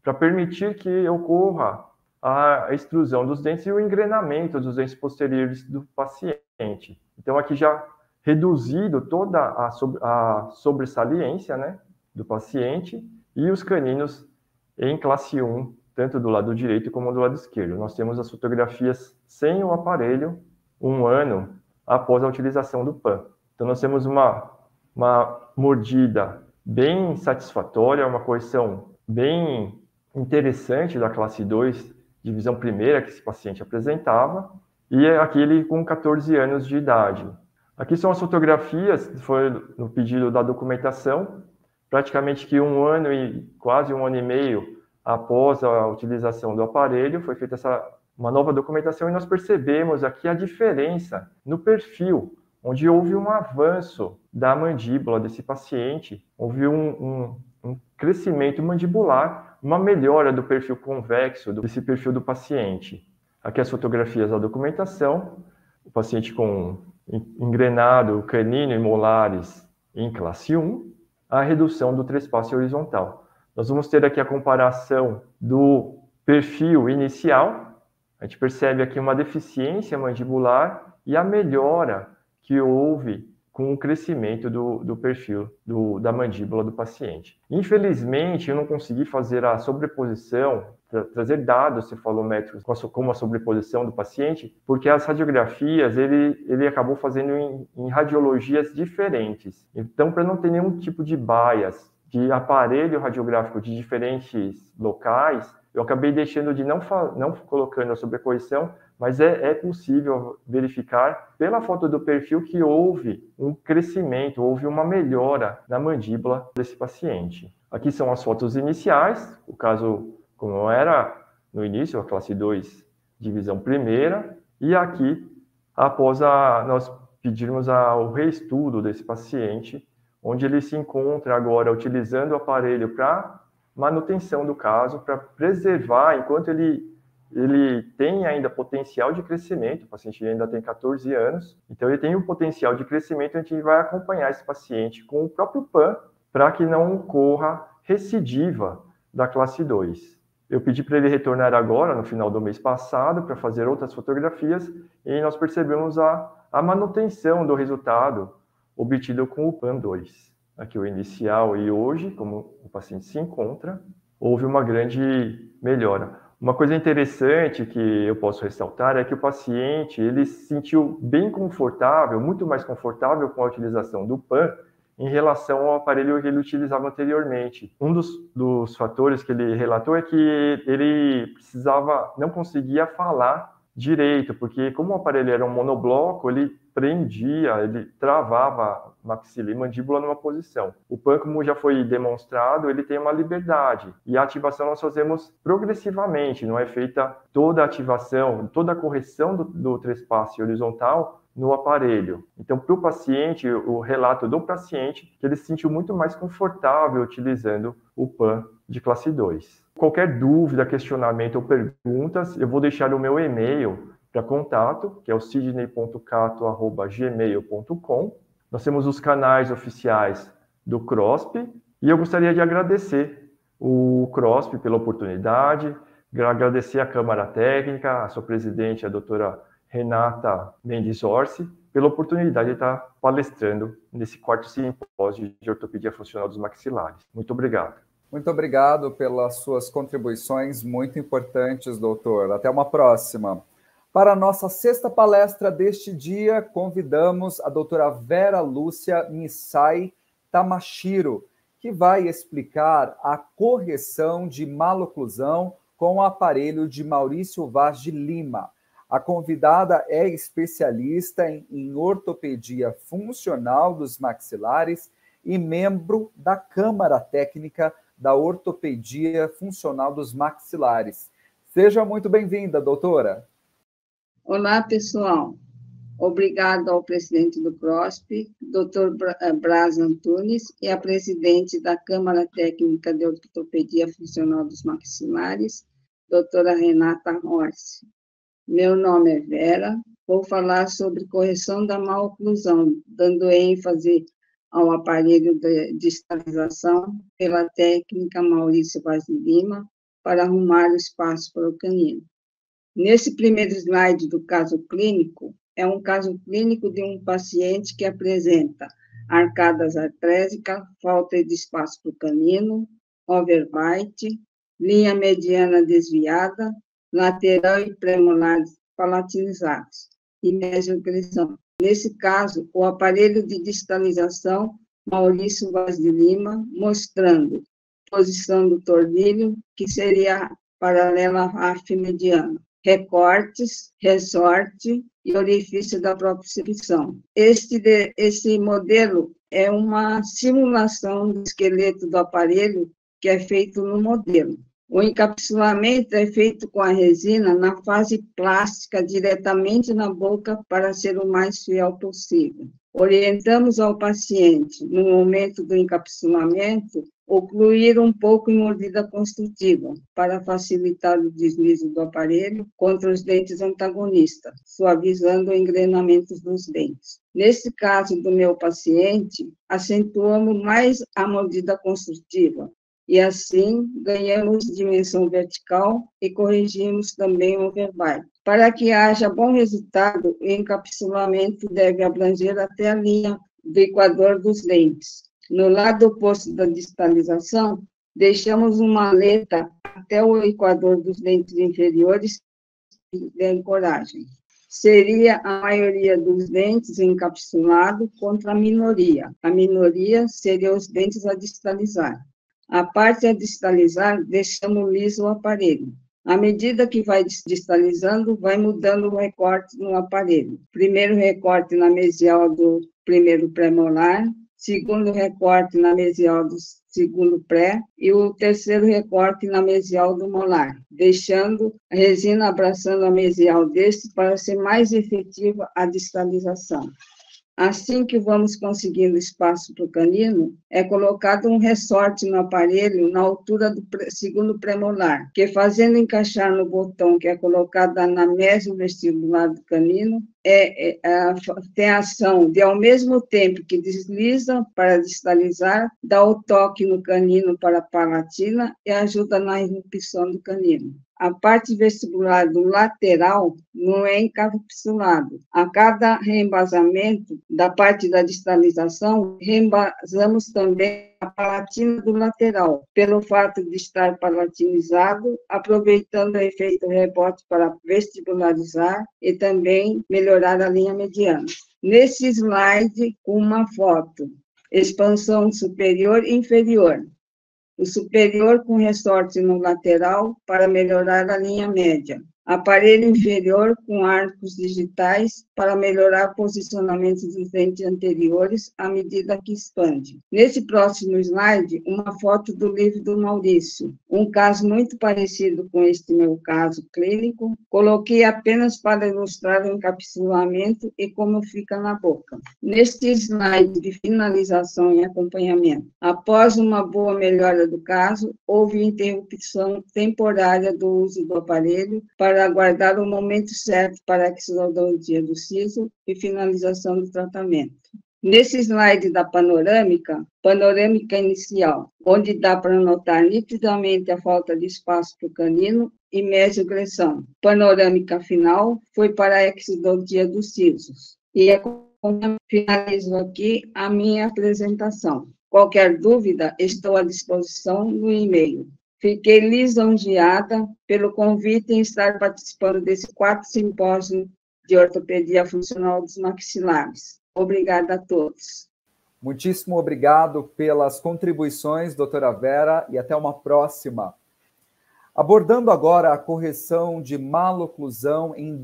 para permitir que ocorra a extrusão dos dentes e o engrenamento dos dentes posteriores do paciente. Então, aqui já reduzido toda a sobressaliência, né, do paciente e os caninos em classe 1, tanto do lado direito como do lado esquerdo. Nós temos as fotografias sem o aparelho, um ano após a utilização do PAN. Então, nós temos uma mordida bem satisfatória, uma correção bem interessante da classe 2, divisão primeira que esse paciente apresentava, e aquele com 14 anos de idade. Aqui são as fotografias, foi no pedido da documentação, praticamente que um ano e quase um ano e meio após a utilização do aparelho, foi feita uma nova documentação e nós percebemos aqui a diferença no perfil, onde houve um avanço da mandíbula desse paciente, houve um crescimento mandibular, uma melhora do perfil convexo desse perfil do paciente. Aqui as fotografias da documentação, o paciente com engrenado canino e molares em classe 1, a redução do trespasse horizontal. Nós vamos ter aqui a comparação do perfil inicial. A gente percebe aqui uma deficiência mandibular e a melhora que houve com o crescimento do perfil da mandíbula do paciente. Infelizmente, eu não consegui fazer a sobreposição, trazer dados cefalométricos como a sobreposição do paciente, porque as radiografias ele acabou fazendo em radiologias diferentes. Então, para não ter nenhum tipo de bias de aparelho radiográfico de diferentes locais, eu acabei deixando de não colocando a sobreposição, mas é possível verificar pela foto do perfil que houve um crescimento, houve uma melhora na mandíbula desse paciente. Aqui são as fotos iniciais, o caso como era no início, a classe 2, divisão primeira, e aqui, após nós pedirmos o reestudo desse paciente, onde ele se encontra agora utilizando o aparelho para manutenção do caso, para preservar, enquanto ele tem ainda potencial de crescimento, o paciente ainda tem 14 anos, então ele tem um potencial de crescimento, a gente vai acompanhar esse paciente com o próprio PAN, para que não ocorra recidiva da classe 2. Eu pedi para ele retornar agora, no final do mês passado, para fazer outras fotografias, e nós percebemos a manutenção do resultado obtido com o PAN 2. Aqui o inicial e hoje, como o paciente se encontra, houve uma grande melhora. Uma coisa interessante que eu posso ressaltar é que o paciente ele se sentiu bem confortável, muito mais confortável com a utilização do PAN em relação ao aparelho que ele utilizava anteriormente. Um dos fatores que ele relatou é que ele não conseguia falar direito, porque como o aparelho era um monobloco, ele ele travava maxila e mandíbula numa posição. O PAN, como já foi demonstrado, ele tem uma liberdade, e a ativação nós fazemos progressivamente, não é feita toda a ativação, toda a correção do trespasse horizontal no aparelho. Então, para o paciente, o relato do paciente, que ele se sentiu muito mais confortável utilizando o PAN de classe 2. Qualquer dúvida, questionamento ou perguntas, eu vou deixar o meu e-mail para contato, que é o sidney.cato@gmail.com. Nós temos os canais oficiais do CROSP, e eu gostaria de agradecer o CROSP pela oportunidade, agradecer a Câmara Técnica, a sua presidente, a doutora Renata Mendes Orsi, pela oportunidade de estar palestrando nesse 4º simpósio de ortopedia funcional dos maxilares. Muito obrigado. Muito obrigado pelas suas contribuições muito importantes, doutor. Até uma próxima. Para a nossa 6ª palestra deste dia, convidamos a doutora Vera Lúcia Misai Tamashiro, que vai explicar a correção de maloclusão com o aparelho de Maurício Vaz de Lima. A convidada é especialista em ortopedia funcional dos maxilares e membro da Câmara Técnica da Ortopedia Funcional dos Maxilares. Seja muito bem-vinda, doutora. Olá, pessoal. Obrigado ao presidente do CROSP, Dr. Braz Antunes, e à presidente da Câmara Técnica de Ortopedia Funcional dos Maxilares, doutora Renata Orsi. Meu nome é Vera, vou falar sobre correção da maloclusão, dando ênfase ao aparelho de distalização pela técnica Maurício Vaz de Lima para arrumar o espaço para o canino. Nesse primeiro slide do caso clínico, é um caso clínico de um paciente que apresenta arcadas artrésicas, falta de espaço para o canino, overbite, linha mediana desviada, lateral e premolar palatinizados e mesoagressão. Nesse caso, o aparelho de distalização Maurício Vaz de Lima, mostrando posição do tornilho, que seria paralela à RAF mediana, recortes, ressorte e orifício da propriocepção. Esse modelo é uma simulação do esqueleto do aparelho que é feito no modelo. O encapsulamento é feito com a resina na fase plástica, diretamente na boca, para ser o mais fiel possível. Orientamos ao paciente, no momento do encapsulamento, ocluir um pouco em mordida construtiva, para facilitar o deslize do aparelho contra os dentes antagonistas, suavizando o engrenamento dos dentes. Nesse caso do meu paciente, acentuamos mais a mordida construtiva, e assim ganhamos dimensão vertical e corrigimos também o overbite. Para que haja bom resultado, o encapsulamento deve abranger até a linha do equador dos dentes. No lado oposto da distalização, deixamos uma aleta até o equador dos dentes inferiores de ancoragem. Seria a maioria dos dentes encapsulado contra a minoria. A minoria seria os dentes a distalizar. A parte a distalizar, deixamos liso o aparelho. À medida que vai distalizando, vai mudando o recorte no aparelho. Primeiro recorte na mesial do primeiro premolar, segundo recorte na mesial do segundo pré e o terceiro recorte na mesial do molar, deixando a resina abraçando a mesial deste para ser mais efetiva a distalização. Assim que vamos conseguindo espaço para o canino, é colocado um ressorte no aparelho na altura do segundo premolar, que fazendo encaixar no botão que é colocado na mésio vestibular do canino, tem a ação de, ao mesmo tempo que desliza para distalizar, dá o toque no canino para a palatina e ajuda na irrupção do canino. A parte vestibular do lateral não é encapsulado. A cada reembasamento da parte da distalização, reembasamos também a palatina do lateral, pelo fato de estar palatinizado, aproveitando o efeito rebote para vestibularizar e também melhorar a linha mediana. Nesse slide, uma foto, expansão superior e inferior. O superior com ressorte no lateral para melhorar a linha média. Aparelho inferior com arcos digitais para melhorar o posicionamento dos dentes anteriores à medida que expande. Nesse próximo slide, uma foto do livro do Maurício, um caso muito parecido com este meu caso clínico. Coloquei apenas para ilustrar o encapsulamento e como fica na boca. Neste slide de finalização e acompanhamento, após uma boa melhora do caso, houve interrupção temporária do uso do aparelho para aguardar o momento certo para a exodontia do siso e finalização do tratamento. Nesse slide da panorâmica inicial, onde dá para notar nitidamente a falta de espaço para o canino e mesoagressão. Panorâmica final foi para a exodontia dos sisos. E finalizo aqui a minha apresentação. Qualquer dúvida, estou à disposição no e-mail. Fiquei lisonjeada pelo convite em estar participando desse 4º simpósio de ortopedia funcional dos maxilares. Obrigada a todos. Muitíssimo obrigado pelas contribuições, doutora Vera, e até uma próxima. Abordando agora a correção de maloclusão em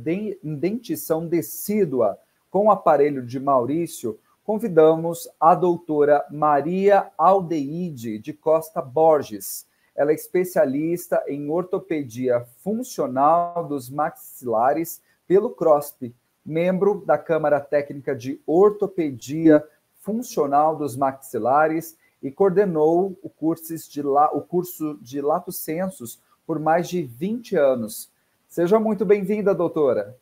dentição decídua com o aparelho de Maurício, convidamos a doutora Maria Aldeide de Costa Borges. Ela é especialista em ortopedia funcional dos maxilares pelo CROSP, membro da Câmara Técnica de Ortopedia Funcional dos Maxilares e coordenou o curso de Lato Sensus por mais de 20 anos. Seja muito bem-vinda, doutora.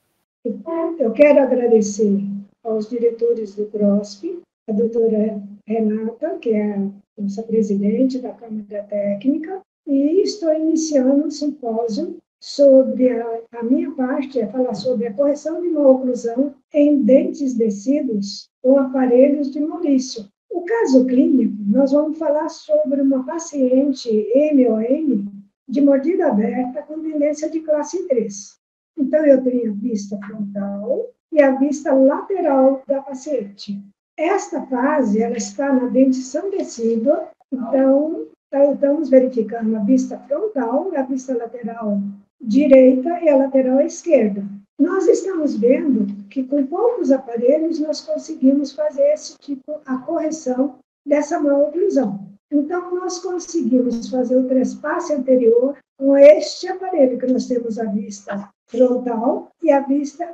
Eu quero agradecer aos diretores do CROSP, a doutora Renata, que é a nossa presidente da Câmara Técnica, e estou iniciando um simpósio sobre a minha parte, é falar sobre a correção de maloclusão em dentes decíduos com aparelhos de Maurício. O caso clínico, nós vamos falar sobre uma paciente MON de mordida aberta com tendência de classe 3. Então, eu tenho a vista frontal e a vista lateral da paciente. Esta fase, ela está na dentição decídua, então, estamos verificando a vista frontal, a vista lateral direita e a lateral esquerda. Nós estamos vendo que com poucos aparelhos nós conseguimos fazer esse tipo, a correção dessa maloclusão. Então, nós conseguimos fazer o trespasse anterior com este aparelho, que nós temos a vista frontal e a vista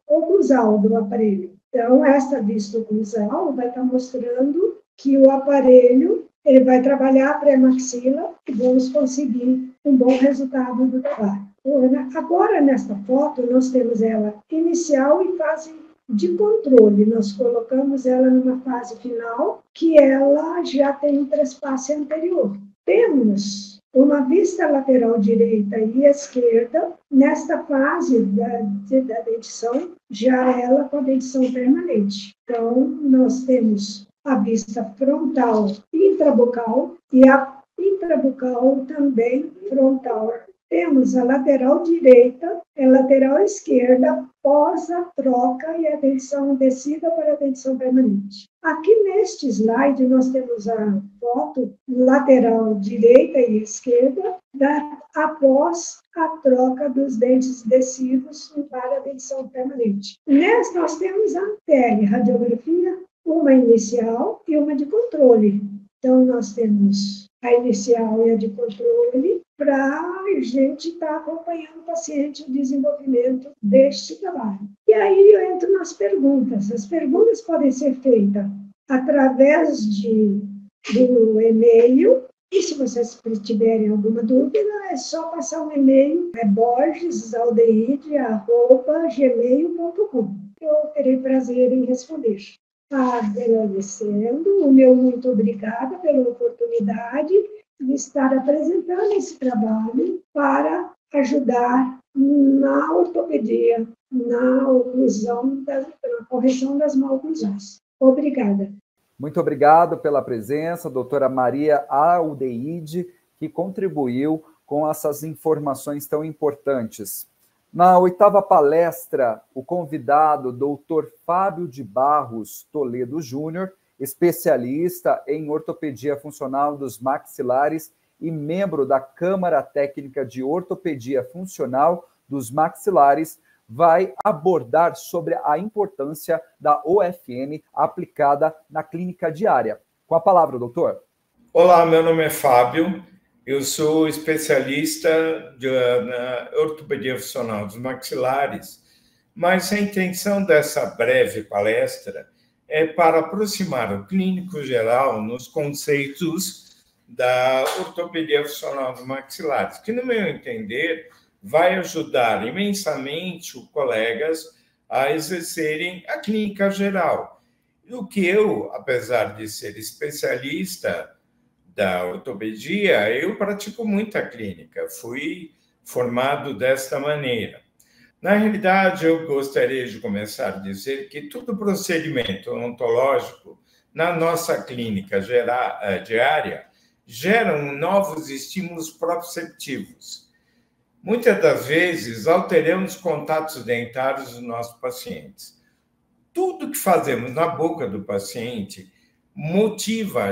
oclusal do aparelho. Então, essa vista oclusal vai estar mostrando que o aparelho ele vai trabalhar a pré-maxila e vamos conseguir um bom resultado do trabalho. Agora, nesta foto, nós temos ela inicial e fase de controle. Nós colocamos ela numa fase final, que ela já tem um trespasse anterior. Temos uma vista lateral direita e esquerda, nesta fase da dentição, já ela com a dentição permanente. Então, nós temos a vista frontal intrabucal e a intrabucal também frontal. Temos a lateral direita e a lateral esquerda pós a troca e a dentição descida para a dentição permanente. Aqui neste slide nós temos a foto lateral direita e esquerda após a troca dos dentes descidos para a dentição permanente. Nesta nós temos a teleradiografia, uma inicial e uma de controle. Então nós temos a inicial e a de controle, para a gente estar acompanhando o paciente, o desenvolvimento deste trabalho. E aí eu entro nas perguntas. As perguntas podem ser feitas através do e-mail, e se vocês tiverem alguma dúvida, é só passar um e-mail, borgesaldeide@gmail.com. Eu terei prazer em responder. Agradecendo, o meu muito obrigada pela oportunidade de estar apresentando esse trabalho para ajudar na ortopedia, na oclusão, na correção das maloclusões. Obrigada. Muito obrigado pela presença, doutora Maria Aldeide, que contribuiu com essas informações tão importantes. Na 8ª palestra, o convidado, doutor Fábio de Barros Toledo Júnior, especialista em ortopedia funcional dos maxilares e membro da Câmara Técnica de Ortopedia Funcional dos Maxilares, vai abordar sobre a importância da OFM aplicada na clínica diária. Com a palavra, doutor. Olá, meu nome é Fábio, eu sou especialista na ortopedia funcional dos maxilares, mas a intenção dessa breve palestra é para aproximar o clínico geral nos conceitos da ortopedia funcional dos maxilares, que, no meu entender, vai ajudar imensamente os colegas a exercerem a clínica geral. O que eu, apesar de ser especialista da ortopedia, eu pratico muita clínica, fui formado desta maneira. Na realidade, eu gostaria de começar a dizer que todo procedimento odontológico na nossa clínica diária geram novos estímulos proprioceptivos. Muitas das vezes, alteramos contatos dentários dos nossos pacientes. Tudo que fazemos na boca do paciente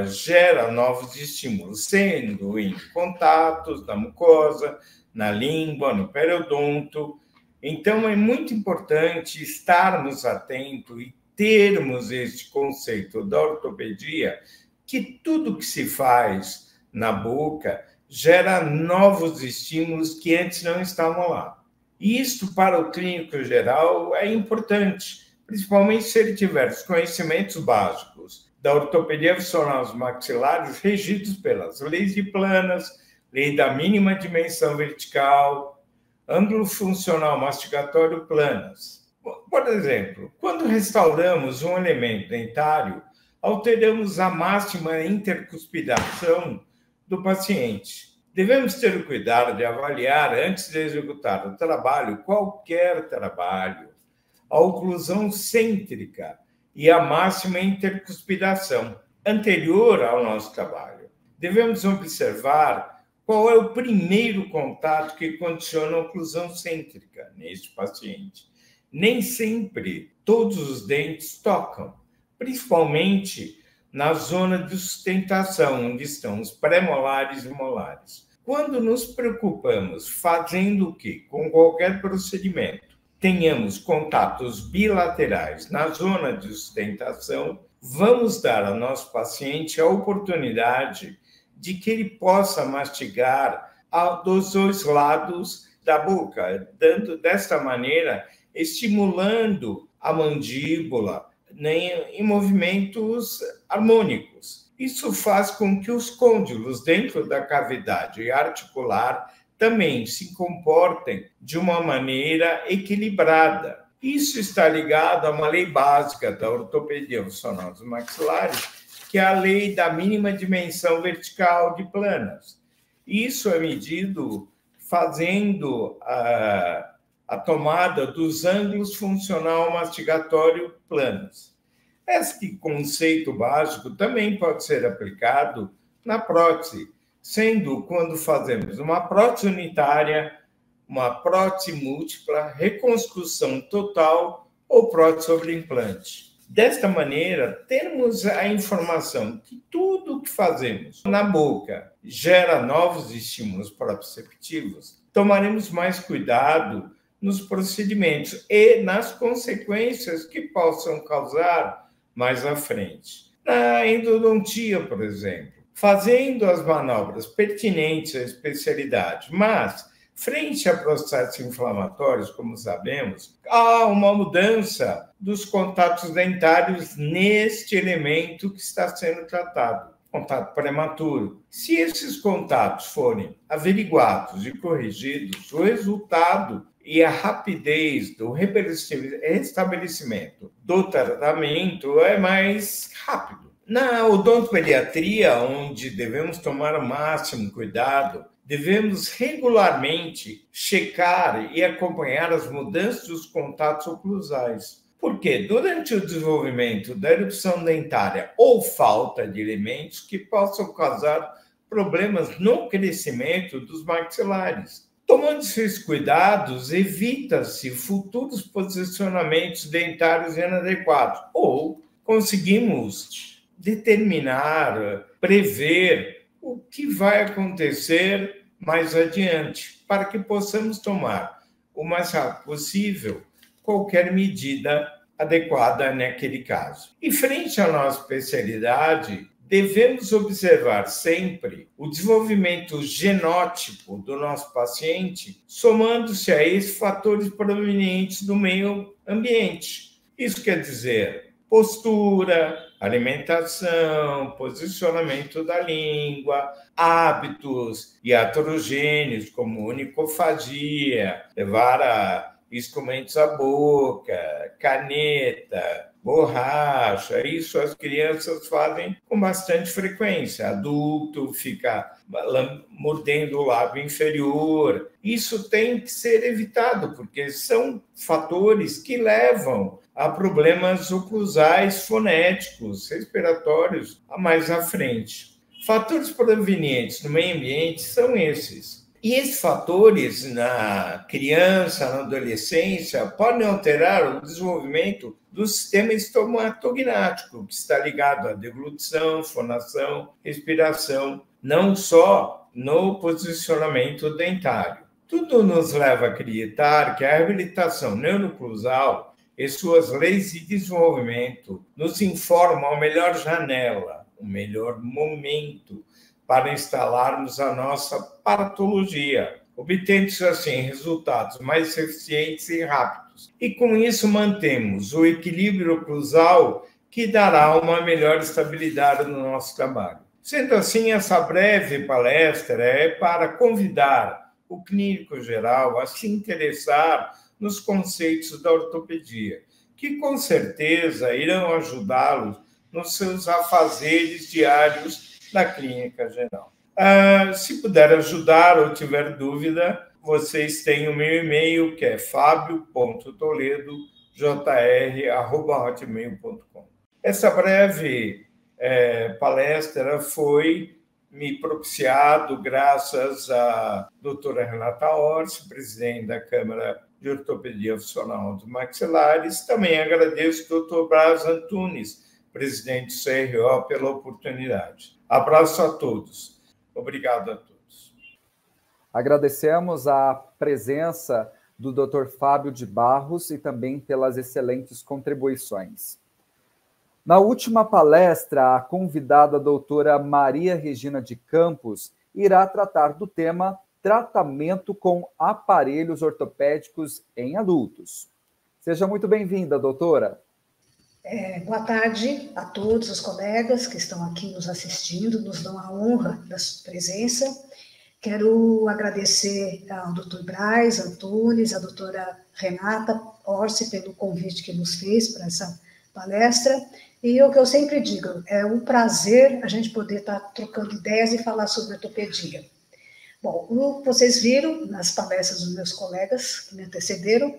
gera novos estímulos, sendo em contatos da mucosa, na língua, no periodonto. Então, é muito importante estarmos atentos e termos este conceito da ortopedia, que tudo que se faz na boca gera novos estímulos que antes não estavam lá. E isto, para o clínico geral, é importante, principalmente se ele tiver os conhecimentos básicos da ortopedia funcional dos maxilares, regidos pelas leis de Planas, lei da mínima dimensão vertical, ângulo funcional mastigatório Planas. Por exemplo, quando restauramos um elemento dentário, alteramos a máxima intercuspidação do paciente. Devemos ter o cuidado de avaliar, antes de executar o trabalho, qualquer trabalho, a oclusão cêntrica e a máxima intercuspidação anterior ao nosso trabalho. Devemos observar qual é o primeiro contato que condiciona a oclusão cêntrica neste paciente. Nem sempre todos os dentes tocam, principalmente na zona de sustentação, onde estão os pré-molares e molares. Quando nos preocupamos fazendo o quê? Com qualquer procedimento, tenhamos contatos bilaterais na zona de sustentação, vamos dar ao nosso paciente a oportunidade de que ele possa mastigar dos dois lados da boca, desta maneira, estimulando a mandíbula em movimentos harmônicos. Isso faz com que os côndilos dentro da cavidade articular também se comportem de uma maneira equilibrada. Isso está ligado a uma lei básica da ortopedia funcional dos maxilares, que é a lei da mínima dimensão vertical de Planas. Isso é medido fazendo a tomada dos ângulos funcional mastigatório Planas. Este conceito básico também pode ser aplicado na prótese, sendo quando fazemos uma prótese unitária, uma prótese múltipla, reconstrução total ou prótese sobre implante. Desta maneira, temos a informação que tudo que fazemos na boca gera novos estímulos proprioceptivos, tomaremos mais cuidado nos procedimentos e nas consequências que possam causar mais à frente. Na endodontia, por exemplo, fazendo as manobras pertinentes à especialidade, mas frente a processos inflamatórios, como sabemos, há uma mudança dos contatos dentários neste elemento que está sendo tratado, contato prematuro. Se esses contatos forem averiguados e corrigidos, o resultado e a rapidez do restabelecimento do tratamento é mais rápido. Na odontopediatria, onde devemos tomar o máximo cuidado, devemos regularmente checar e acompanhar as mudanças dos contatos oclusais. Porque durante o desenvolvimento da erupção dentária ou falta de elementos que possam causar problemas no crescimento dos maxilares. Tomando esses cuidados, evita-se futuros posicionamentos dentários inadequados ou conseguimos determinar, prever o que vai acontecer mais adiante, para que possamos tomar o mais rápido possível qualquer medida adequada naquele caso. E frente à nossa especialidade, devemos observar sempre o desenvolvimento genótipo do nosso paciente, somando-se a esses fatores provenientes do meio ambiente. Isso quer dizer postura, alimentação, posicionamento da língua, hábitos iatrogênios, como onicofagia, levar instrumentos à boca, caneta, borracha. Isso as crianças fazem com bastante frequência. Adulto fica mordendo o lábio inferior. Isso tem que ser evitado, porque são fatores que levam a problemas oclusais, fonéticos, respiratórios mais à frente. Fatores provenientes do meio ambiente são esses. E esses fatores na criança, na adolescência, podem alterar o desenvolvimento do sistema estomatognático, que está ligado à deglutição, fonação, respiração, não só no posicionamento dentário. Tudo nos leva a acreditar que a reabilitação neuroclusal e suas leis de desenvolvimento nos informam a melhor janela, o melhor momento para instalarmos a nossa patologia, obtendo-se assim resultados mais eficientes e rápidos. E com isso mantemos o equilíbrio oclusal que dará uma melhor estabilidade no nosso trabalho. Sendo assim, essa breve palestra é para convidar o clínico geral a se interessar nos conceitos da ortopedia, que com certeza irão ajudá-los nos seus afazeres diários da clínica geral. Se puder ajudar ou tiver dúvida, vocês têm o meu e-mail, que é fabio.toledo.jr@hotmail.com. Essa breve palestra foi me propiciado graças à doutora Renata Orsi, presidente da Câmara de Ortopedia Funcional dos Maxilares. Também agradeço ao doutor Braz Antunes, presidente do CRO, pela oportunidade. Abraço a todos. Obrigado a todos. Agradecemos a presença do Dr. Fábio de Barros e também pelas excelentes contribuições. Na última palestra, a convidada doutora Maria Regina de Campos irá tratar do tema tratamento com aparelhos ortopédicos em adultos. Seja muito bem-vinda, doutora. Boa tarde a todos os colegas que estão aqui nos assistindo, nos dão a honra da sua presença. Quero agradecer ao Dr. Braz Antunes, à doutora Renata Orsi pelo convite que nos fez para essa palestra. E o que eu sempre digo, é um prazer a gente poder estar trocando ideias e falar sobre ortopedia. Bom, o que vocês viram nas palestras dos meus colegas que me antecederam,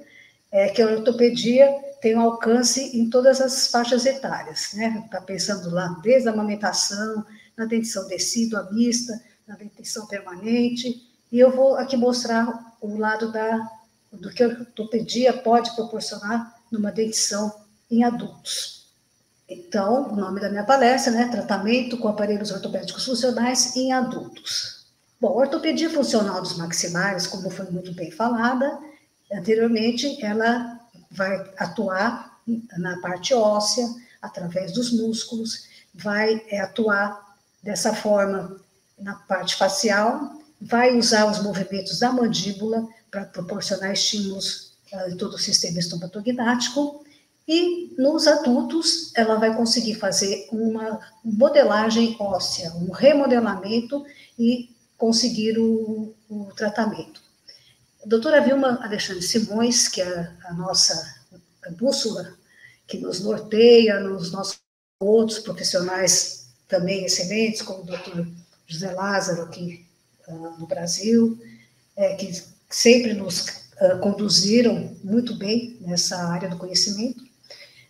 é que a ortopedia tem um alcance em todas as faixas etárias, né? Está pensando lá desde a amamentação, na dentição decídua, mista, na dentição permanente, e eu vou aqui mostrar o lado do que a ortopedia pode proporcionar numa dentição em adultos. Então, o nome da minha palestra, né? Tratamento com aparelhos ortopédicos funcionais em adultos. Bom, a ortopedia funcional dos maxilares, como foi muito bem falada anteriormente, ela vai atuar na parte óssea, através dos músculos, vai atuar dessa forma na parte facial, vai usar os movimentos da mandíbula para proporcionar estímulos em todo o sistema estomatognático, e nos adultos ela vai conseguir fazer uma modelagem óssea, um remodelamento e conseguir o tratamento. A doutora Vilma Alexandre Simões, que é a nossa bússola, que nos norteia, nos nossos outros profissionais também excelentes, como o doutor José Lázaro, aqui no Brasil, que sempre nos conduziram muito bem nessa área do conhecimento.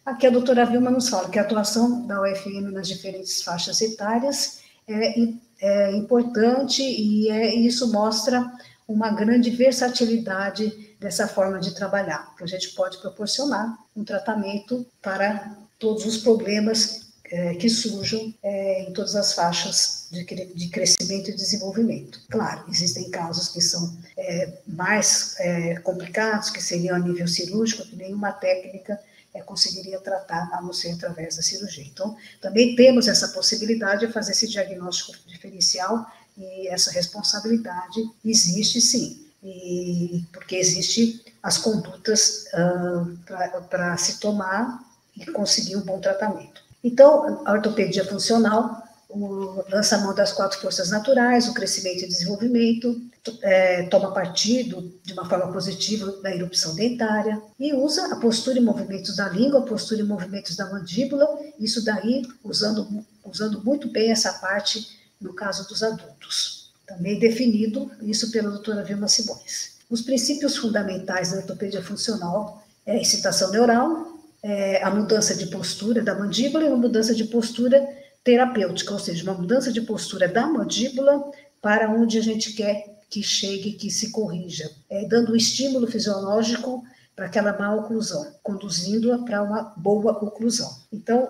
Aqui a doutora Vilma nos fala que a atuação da UFM nas diferentes faixas etárias é importante e isso mostra uma grande versatilidade dessa forma de trabalhar, que a gente pode proporcionar um tratamento para todos os problemas que surjam em todas as faixas de crescimento e desenvolvimento. Claro, existem casos que são mais complicados, que seriam a nível cirúrgico, que nenhuma técnica conseguiria tratar, a não ser através da cirurgia. Então, também temos essa possibilidade de fazer esse diagnóstico diferencial, e essa responsabilidade existe sim, porque existem as condutas para se tomar e conseguir um bom tratamento. Então, a ortopedia funcional lança a mão das 4 forças naturais, o crescimento e desenvolvimento, toma partido de uma forma positiva da erupção dentária e usa a postura e movimentos da língua, a postura e movimentos da mandíbula, isso daí usando muito bem essa parte no caso dos adultos. Também definido isso pela doutora Vilma Simões. Os princípios fundamentais da ortopedia funcional é a excitação neural, a mudança de postura da mandíbula e uma mudança de postura terapêutica, ou seja, uma mudança de postura da mandíbula para onde a gente quer que chegue, que se corrija, dando um estímulo fisiológico para aquela má oclusão, conduzindo-a para uma boa oclusão. Então,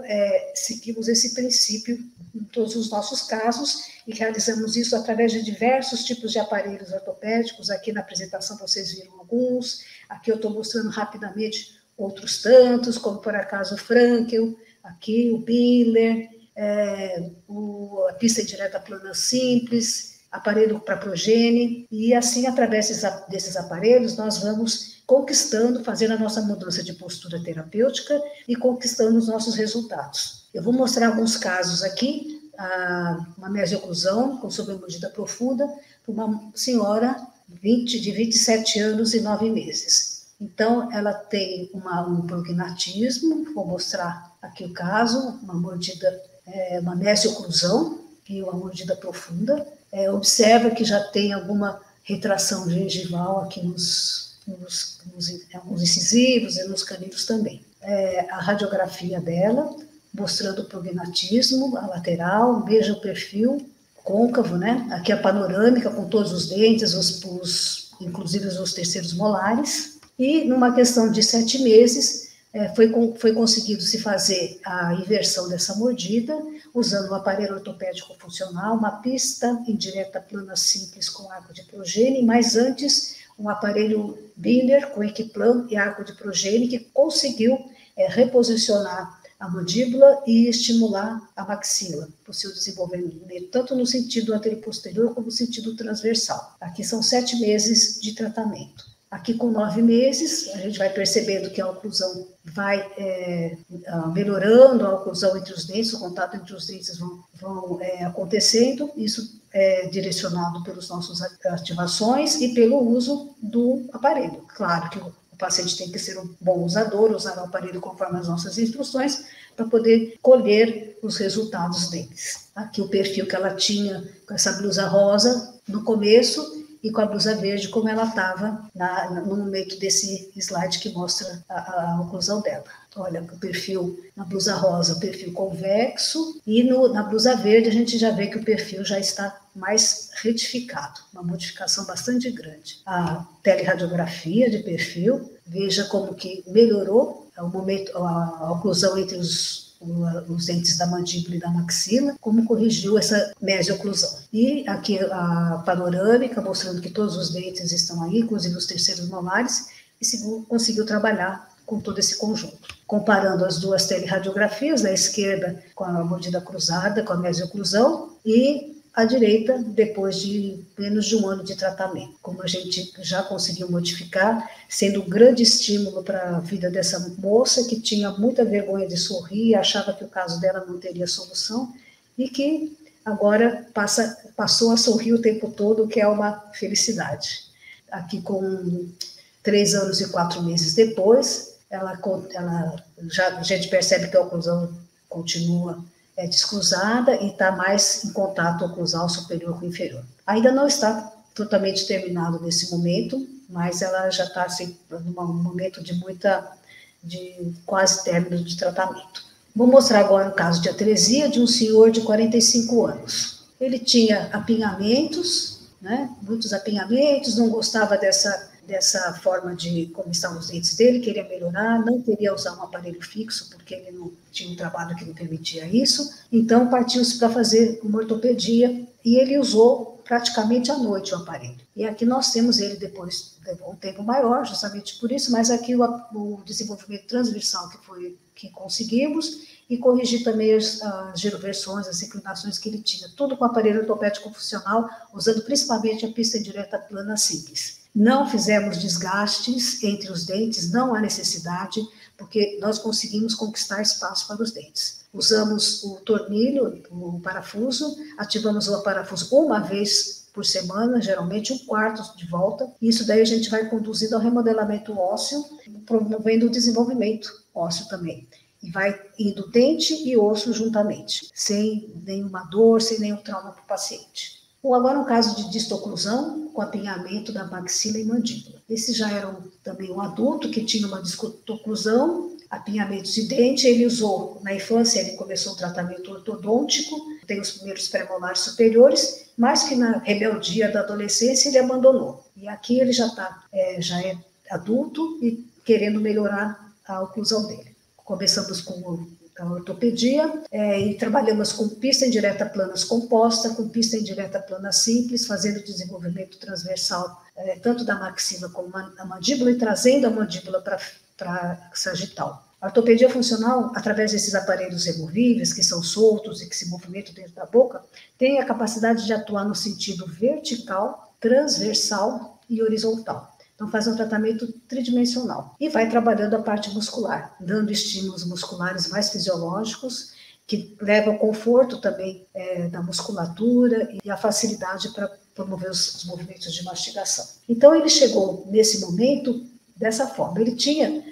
seguimos esse princípio em todos os nossos casos e realizamos isso através de diversos tipos de aparelhos ortopédicos. Aqui na apresentação vocês viram alguns, aqui eu estou mostrando rapidamente outros tantos, como por acaso o Frankel, aqui o Biller, a pista direta plana simples, aparelho para progênie, e assim, através desses aparelhos, nós vamos conquistando, fazendo a nossa mudança de postura terapêutica e conquistando os nossos resultados. Eu vou mostrar alguns casos aqui, uma mesioclusão com sobremordida profunda, para uma senhora de 27 anos e 9 meses. Então, ela tem um prognatismo, vou mostrar aqui o caso, uma mordida, uma mesioclusão e uma mordida profunda. Observa que já tem alguma retração gengival aqui nos incisivos e nos caninos também. A radiografia dela, mostrando o prognatismo, a lateral, veja o perfil côncavo, né? Aqui a panorâmica com todos os dentes, inclusive os terceiros molares. E numa questão de 7 meses, foi conseguido se fazer a inversão dessa mordida, usando um aparelho ortopédico funcional, uma pista indireta plana simples com arco de progênie, mas antes um aparelho Biller com equiplan e arco de progênie que conseguiu reposicionar a mandíbula e estimular a maxila, para o seu desenvolvimento, tanto no sentido anterior-posterior como no sentido transversal. Aqui são 7 meses de tratamento. Aqui com 9 meses, a gente vai percebendo que a oclusão vai melhorando, a oclusão entre os dentes, o contato entre os dentes vão acontecendo, isso é direcionado pelas nossas ativações e pelo uso do aparelho. Claro que o paciente tem que ser um bom usador, usar o aparelho conforme as nossas instruções, para poder colher os resultados deles. Aqui o perfil que ela tinha com essa blusa rosa no começo, e com a blusa verde, como ela estava no momento desse slide que mostra a oclusão dela. Olha, o perfil na blusa rosa, o perfil convexo, e na blusa verde a gente já vê que o perfil já está mais retificado, uma modificação bastante grande. A teleradiografia de perfil, veja como que melhorou a oclusão entre os dentes da mandíbula e da maxila, como corrigiu essa mesioclusão. E aqui a panorâmica, mostrando que todos os dentes estão aí, inclusive os terceiros molares, e conseguiu trabalhar com todo esse conjunto. Comparando as duas telerradiografias, a esquerda com a mordida cruzada, com a mesioclusão, e a direita depois de menos de 1 ano de tratamento, como a gente já conseguiu modificar, sendo um grande estímulo para a vida dessa moça que tinha muita vergonha de sorrir, achava que o caso dela não teria solução e que agora passou a sorrir o tempo todo, que é uma felicidade. Aqui com 3 anos e 4 meses depois, a gente percebe que a oclusão continua descruzada e está mais em contato oclusal superior com inferior. Ainda não está totalmente terminado nesse momento, mas ela já está assim, num momento de quase término de tratamento. Vou mostrar agora o caso de atresia de um senhor de 45 anos. Ele tinha apinhamentos, né, muitos apinhamentos, não gostava dessa forma de como estavam os dentes dele, queria melhorar, não queria usar um aparelho fixo, porque ele não tinha um trabalho que não permitia isso, então partiu-se para fazer uma ortopedia, e ele usou praticamente à noite o aparelho. E aqui nós temos ele depois, levou um tempo maior, justamente por isso, mas aqui o desenvolvimento transversal que conseguimos, e corrigir também as giroversões, as inclinações que ele tinha, tudo com aparelho ortopédico funcional, usando principalmente a pista direta plana simples. Não fizemos desgastes entre os dentes, não há necessidade, porque nós conseguimos conquistar espaço para os dentes. Usamos o tornilho, o parafuso, ativamos o parafuso uma vez por semana, geralmente 1/4 de volta, e isso daí a gente vai conduzindo ao remodelamento ósseo, promovendo o desenvolvimento ósseo também. E vai indo dente e osso juntamente, sem nenhuma dor, sem nenhum trauma para o paciente. Agora um caso de distoclusão com apinhamento da maxila e mandíbula. Esse já era também um adulto que tinha uma distoclusão, apinhamentos de dente. Ele usou, na infância, ele começou o tratamento ortodôntico, tem os primeiros premolares superiores, mas que na rebeldia da adolescência ele abandonou. E aqui ele já é adulto e querendo melhorar a oclusão dele. Começamos com a ortopedia e trabalhamos com pista indireta planas composta, com pista indireta plana simples, fazendo desenvolvimento transversal tanto da maxila como da mandíbula e trazendo a mandíbula para sagital. A ortopedia funcional, através desses aparelhos removíveis, que são soltos e que se movimentam dentro da boca, tem a capacidade de atuar no sentido vertical, transversal e horizontal. Então, faz um tratamento tridimensional e vai trabalhando a parte muscular, dando estímulos musculares mais fisiológicos, que levam ao conforto também da musculatura e a facilidade para promover os movimentos de mastigação. Então, ele chegou nesse momento dessa forma. Ele tinha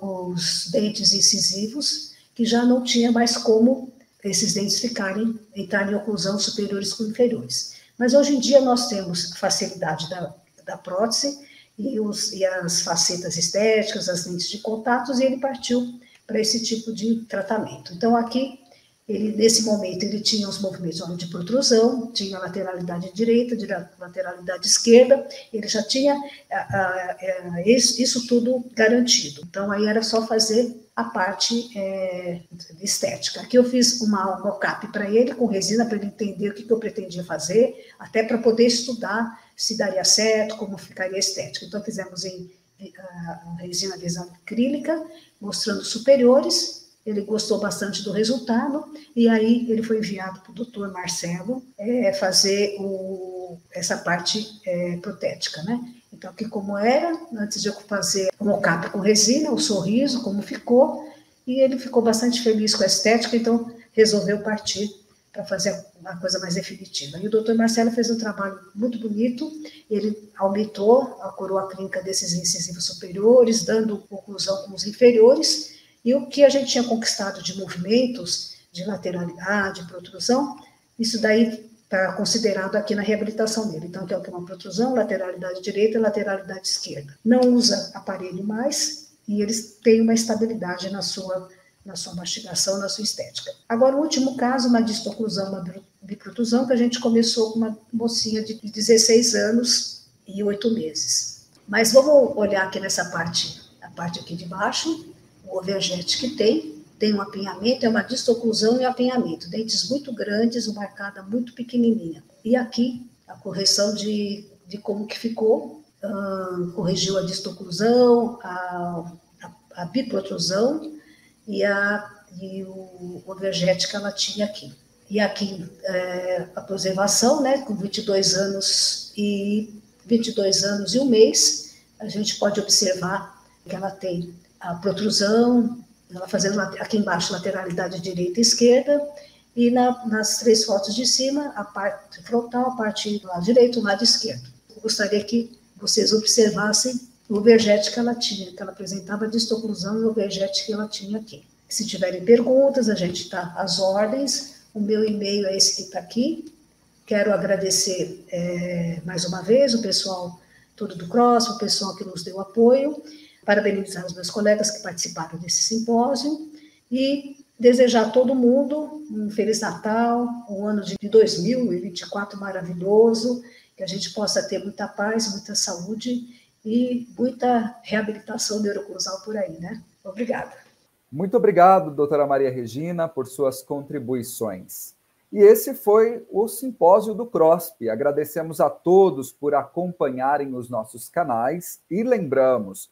os dentes incisivos, que já não tinha mais como esses dentes entrarem em oclusão superiores com inferiores. Mas hoje em dia nós temos a facilidade da prótese e as facetas estéticas, as lentes de contatos, e ele partiu para esse tipo de tratamento. Então aqui, nesse momento, ele tinha os movimentos de protrusão, tinha lateralidade direita, lateralidade esquerda, ele já tinha isso tudo garantido. Então, aí era só fazer a parte estética. Aqui eu fiz uma mockup para ele, com resina, para ele entender o que eu pretendia fazer, até para poder estudar se daria certo, como ficaria estética. Então, fizemos em resina visão acrílica, mostrando superiores. Ele gostou bastante do resultado, e aí ele foi enviado para o doutor Marcelo fazer essa parte protética, né? Então, aqui como era, antes de eu fazer o mockup com resina, o sorriso, como ficou, e ele ficou bastante feliz com a estética, então resolveu partir para fazer uma coisa mais definitiva. E o doutor Marcelo fez um trabalho muito bonito, ele aumentou a coroa clínica desses incisivos superiores, dando oclusão com os inferiores, e o que a gente tinha conquistado de movimentos, de lateralidade, protrusão, isso daí está considerado aqui na reabilitação dele. Então, tem uma protrusão, lateralidade direita e lateralidade esquerda. Não usa aparelho mais e eles têm uma estabilidade na sua mastigação, na sua estética. Agora, o último caso, uma distoclusão, uma biprotrusão, que a gente começou com uma mocinha de 16 anos e 8 meses. Mas vamos olhar aqui nessa parte, a parte aqui de baixo, o overjet que tem um apinhamento, é uma distoclusão e apinhamento, dentes muito grandes, uma arcada muito pequenininha. E aqui, a correção de como que ficou, corrigiu a distoclusão, a biprotrusão e o overjet que ela tinha aqui. E aqui, a preservação, né, com 22 anos e 1 mês, a gente pode observar que ela tem a protrusão, ela fazendo aqui embaixo lateralidade direita e esquerda, e nas 3 fotos de cima, a parte frontal, a parte do lado direito e do lado esquerdo. Eu gostaria que vocês observassem o overjet que ela tinha, que ela apresentava a distoclusão e o overjet que ela tinha aqui. Se tiverem perguntas, a gente está às ordens. O meu e-mail é esse que está aqui. Quero agradecer mais uma vez o pessoal todo do CROSP, o pessoal que nos deu apoio, parabenizar os meus colegas que participaram desse simpósio e desejar a todo mundo um Feliz Natal, um ano de 2024 maravilhoso, que a gente possa ter muita paz, muita saúde e muita reabilitação neuroclusal por aí, né? Obrigada. Muito obrigado, doutora Maria Regina, por suas contribuições. E esse foi o simpósio do CROSP. Agradecemos a todos por acompanharem os nossos canais e lembramos,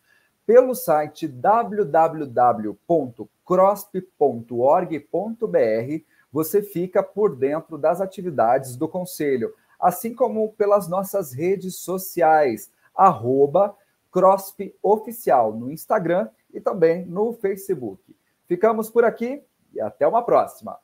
pelo site www.crosp.org.br, você fica por dentro das atividades do Conselho, assim como pelas nossas redes sociais, @CROSPOficial no Instagram e também no Facebook. Ficamos por aqui e até uma próxima.